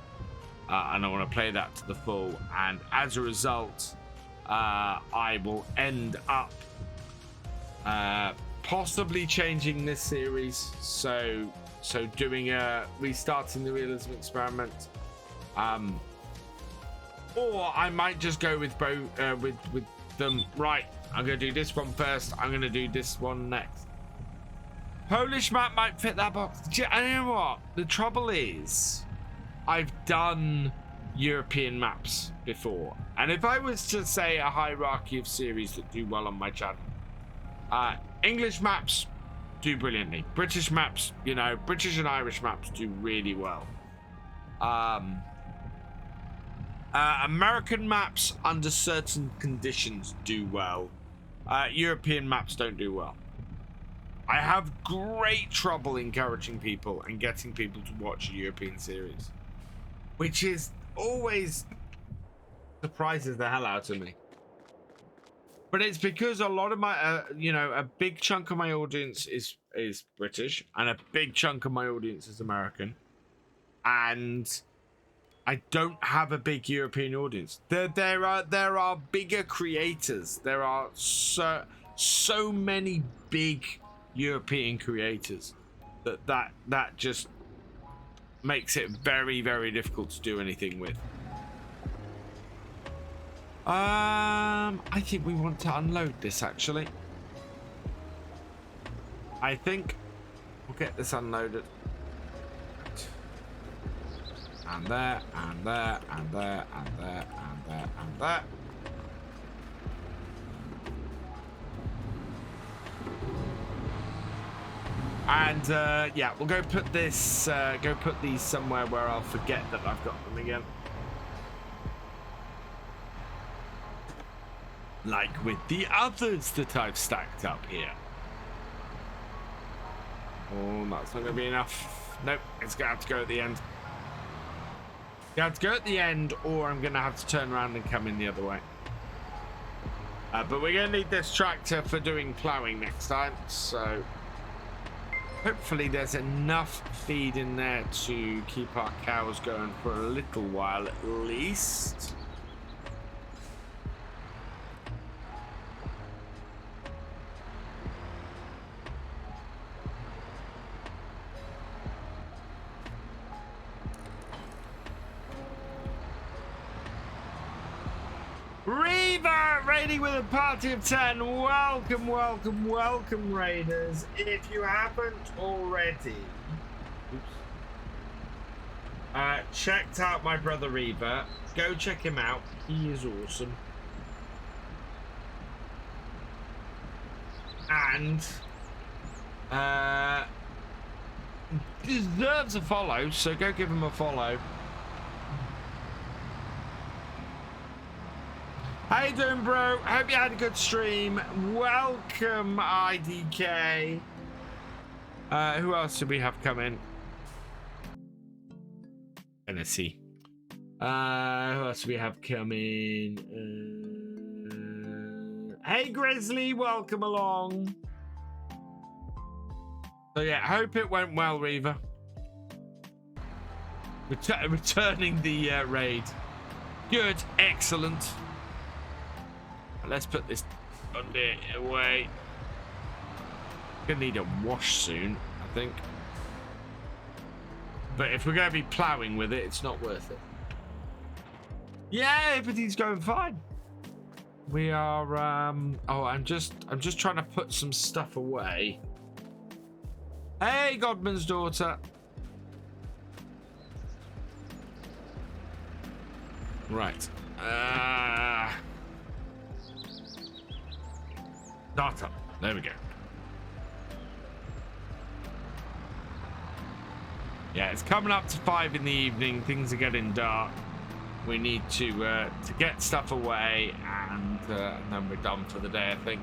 And I want to play that to the full. And as a result, I will end up possibly changing this series, so doing restarting the realism experiment, or I might just go with both with them. Right, I'm gonna do this one first, I'm gonna do this one next. Polish map might fit that box. I know what the trouble is, I've done European maps before, and if I was to say a hierarchy of series that do well on my channel, English maps do brilliantly. British maps, you know, British and Irish maps do really well. American maps under certain conditions do well. European maps don't do well. I have great trouble encouraging people and getting people to watch a European series, which is always surprises the hell out of me. But it's because a lot of my, you know, a big chunk of my audience is British, and a big chunk of my audience is American, and I don't have a big European audience. There are bigger creators. There are so many big European creators that just makes it very, very difficult to do anything with. I think we want to unload this, actually. I think we'll get this unloaded. and there, and there, and there, and there, and there, and there. And yeah, we'll go put this, go put these somewhere where I'll forget that I've got them again. Like with the others that I've stacked up here. Oh, that's not going to be enough. Nope, it's going to have to go at the end. You have to go at the end, or I'm going to have to turn around and come in the other way. But we're going to need this tractor for doing ploughing next time, so hopefully there's enough feed in there to keep our cows going for a little while at least. Reaver raiding with a party of 10. Welcome, welcome, welcome, raiders. If you haven't already checked out my brother Reaver, go check him out. He is awesome. And deserves a follow, so go give him a follow. How you doing, bro? Hope you had a good stream. Welcome, IDK. Who else do we have coming? Tennessee. Who else do we have coming? Hey, Grizzly, welcome along. So yeah, hope it went well, Reaver. Returning the raid. Good, excellent. Let's put this under away. Gonna need a wash soon, I think. But if we're gonna be ploughing with it, it's not worth it. Yeah, everything's going fine. We are oh, I'm just trying to put some stuff away. Hey, Godman's daughter. Right. Start up. There we go. Yeah, it's coming up to 5 in the evening. Things are getting dark. We need to get stuff away, and then we're done for the day, I think.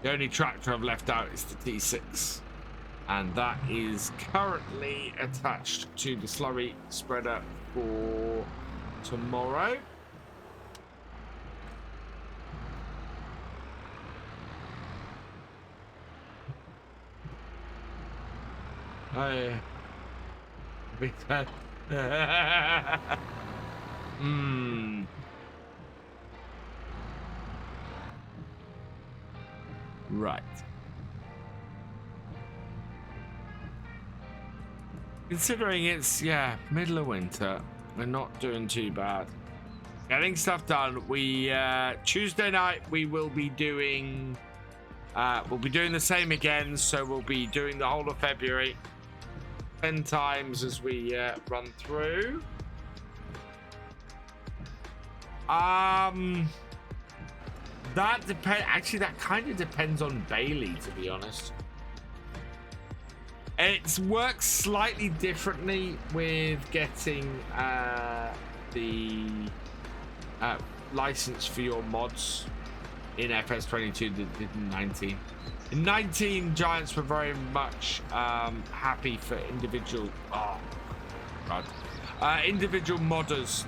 The only tractor I've left out is the T6, and that is currently attached to the slurry spreader for tomorrow. Right. Considering it's, yeah, middle of winter, we're not doing too bad. Getting stuff done. We Tuesday night we will be doing the same again, so we'll be doing the whole of February 10 times as we run through. That depends. Actually, that kind of depends on Bailey, to be honest. It works slightly differently with getting the license for your mods in FS22 that did in 19. In 19, Giants were very much happy for individual individual modders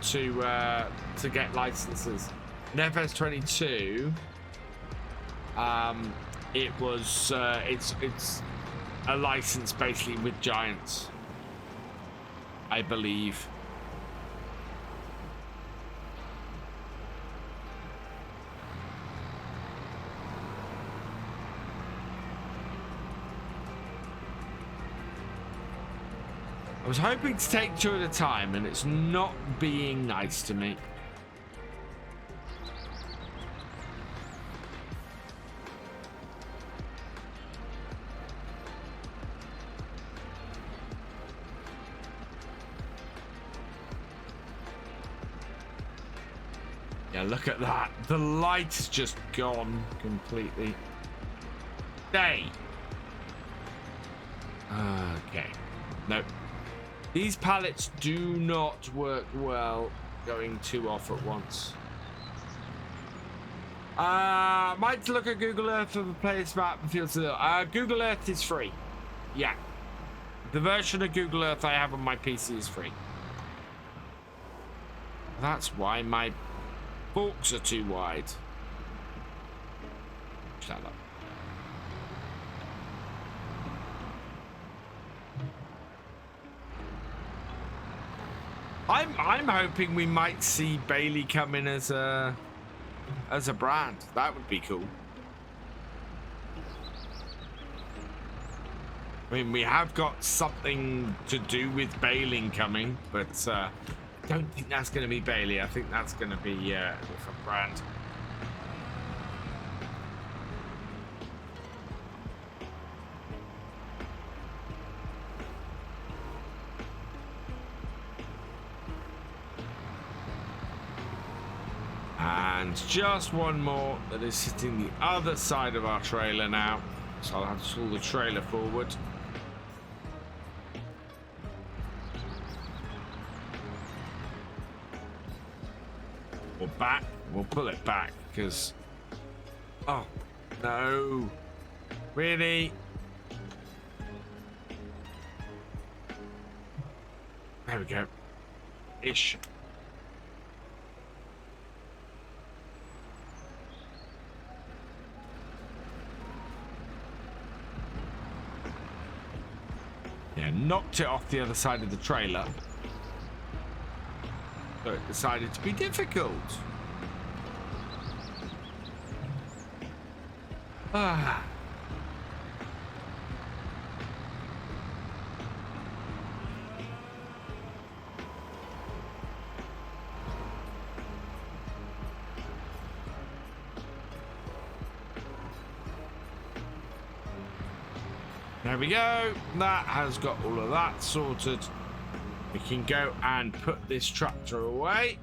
to get licenses. In FS22, it was it's a license basically with Giants, I believe. I was hoping to take 2 at a time, and it's not being nice to me. Yeah, look at that. The light's just gone completely. Day. Okay. Nope. These pallets do not work well going two off at once. Might look at Google Earth for the place map and fields. Google Earth is free. Yeah. The version of Google Earth I have on my PC is free. That's why my forks are too wide. Shut up. I'm hoping we might see Bailey come in as a brand. That would be cool. I mean, we have got something to do with baling coming, but I don't think that's going to be Bailey. I think that's going to be a different brand. And just one more that is sitting the other side of our trailer now. So I'll have to pull the trailer forward. Or back. We'll pull it back because... Oh, no. Really? There we go. Ish. Yeah, knocked it off the other side of the trailer. So it decided to be difficult. Ah. There we go. That has got all of that sorted. We can go and put this tractor away.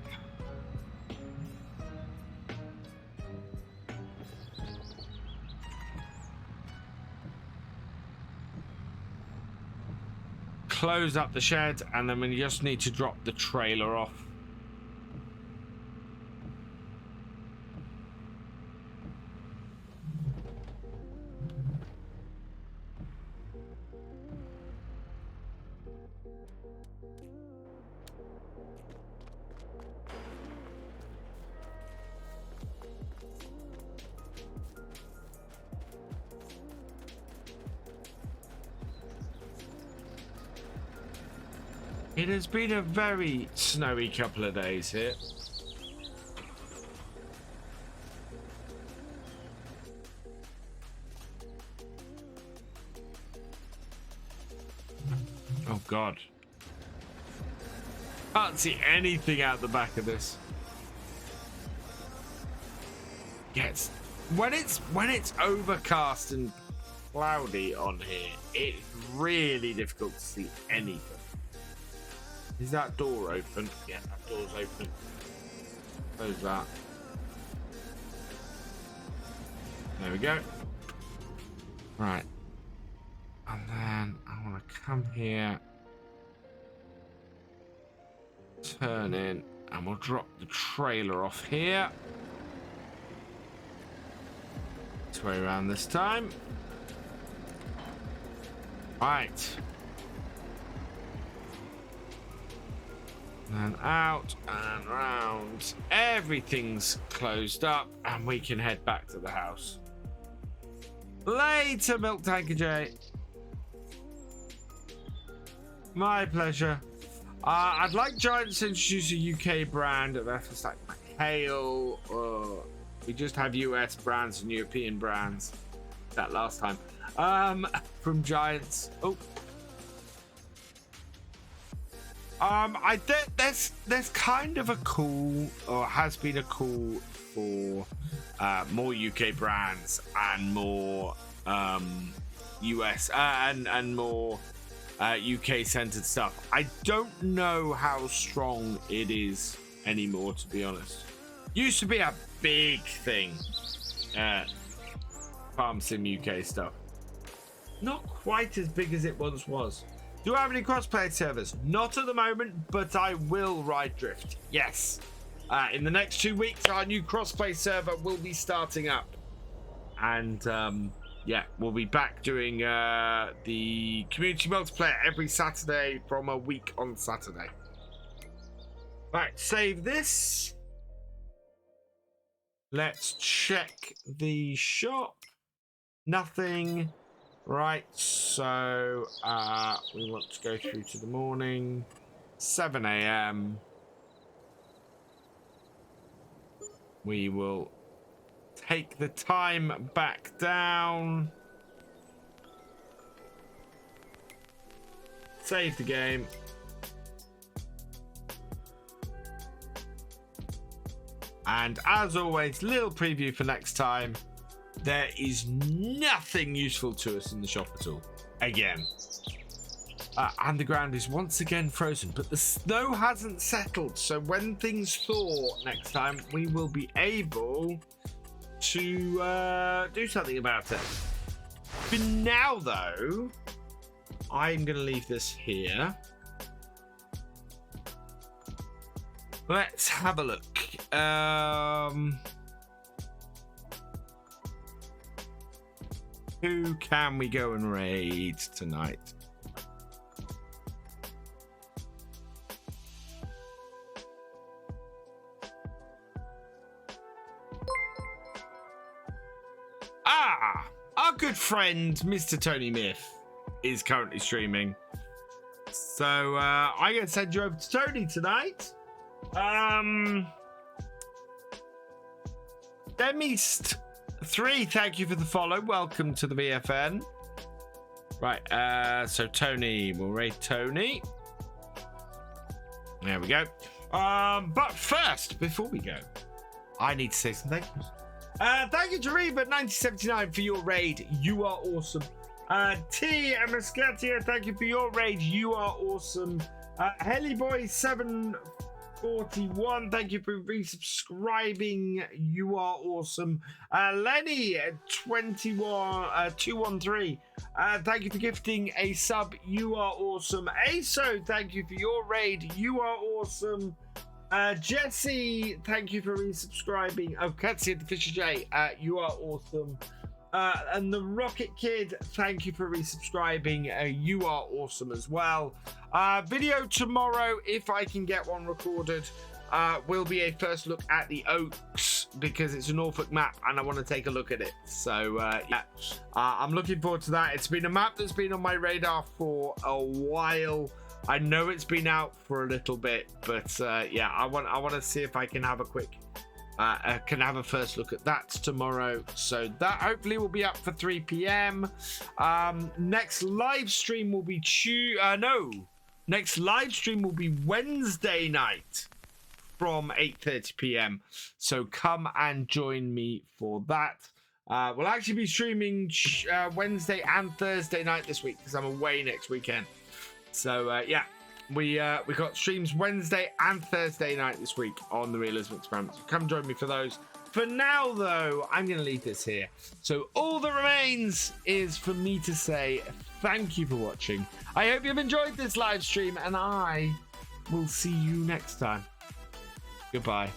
Close up the shed, and then we just need to drop the trailer off. It has been a very snowy couple of days here. Oh God. Can't see anything out the back of this. Yes. When it's overcast and cloudy on here, it's really difficult to see anything. Is that door open? Yeah, that door's open. Close that. There we go. Right. And then I want to come here. Turn in. And we'll drop the trailer off here. This way around this time. Right. And out and round. Everything's closed up and we can head back to the house. Later, Milk Tanker J. My pleasure. I'd like Giants to introduce a UK brand that's like Hale, or we just have US brands and European brands. That last time. From Giants. Oh. I think there's kind of a call, or has been a call for more UK brands and more US and more UK centered stuff. I don't know how strong it is anymore, to be honest. Used to be a big thing. Farm Sim UK stuff. Not quite as big as it once was. Do I have any crossplay servers? Not at the moment, but I will ride Drift. Yes. In the next 2 weeks, our new crossplay server will be starting up. And yeah, we'll be back doing the community multiplayer every Saturday from a week on Saturday. Right, save this. Let's check the shop. Nothing. Right, so we want to go through to the morning. 7 a.m. We will take the time back down. Save the game. And as always, little preview for next time. There is nothing useful to us in the shop at all. Again. And the ground is once again frozen, but the snow hasn't settled. So when things thaw next time, we will be able to do something about it. For now, though, I'm going to leave this here. Let's have a look. Who can we go and raid tonight? Our good friend Mr. Tony Myth is currently streaming. So I'm going to send you over to Tony tonight. Demist3, thank you for the follow. Welcome to the VFN. Right, so Tony, we'll raid Tony. There we go. But first, before we go, I need to say some thank yous. Thank you to Reba1979 for your raid. You are awesome. T. Amascatia, thank you for your raid. You are awesome. Hellyboy741, thank you for resubscribing. You are awesome. Lenny213, thank you for gifting a sub. You are awesome. Aso, thank you for your raid. You are awesome. Jesse, thank you for resubscribing. Oh, Katsi Thefisherj, you are awesome. And the Rocket Kid, thank you for resubscribing. You are awesome as well. Video tomorrow, if I can get one recorded, will be a first look at the Oaks because it's a Norfolk map and I want to take a look at it. So yeah, I'm looking forward to that. It's been a map that's been on my radar for a while. I know it's been out for a little bit, but yeah, I want to see if I can have a quick first look at that tomorrow. So that hopefully will be up for 3 p.m. Next live stream will be Wednesday night from 8:30 p.m. So come and join me for that. We'll actually be streaming Wednesday and Thursday night this week because I'm away next weekend. So yeah, we got streams Wednesday and Thursday night this week on the Realism Experiment. So come join me for those. For now, though, I'm going to leave this here. So all that remains is for me to say thank you for watching. I hope you've enjoyed this live stream, and I will see you next time. Goodbye.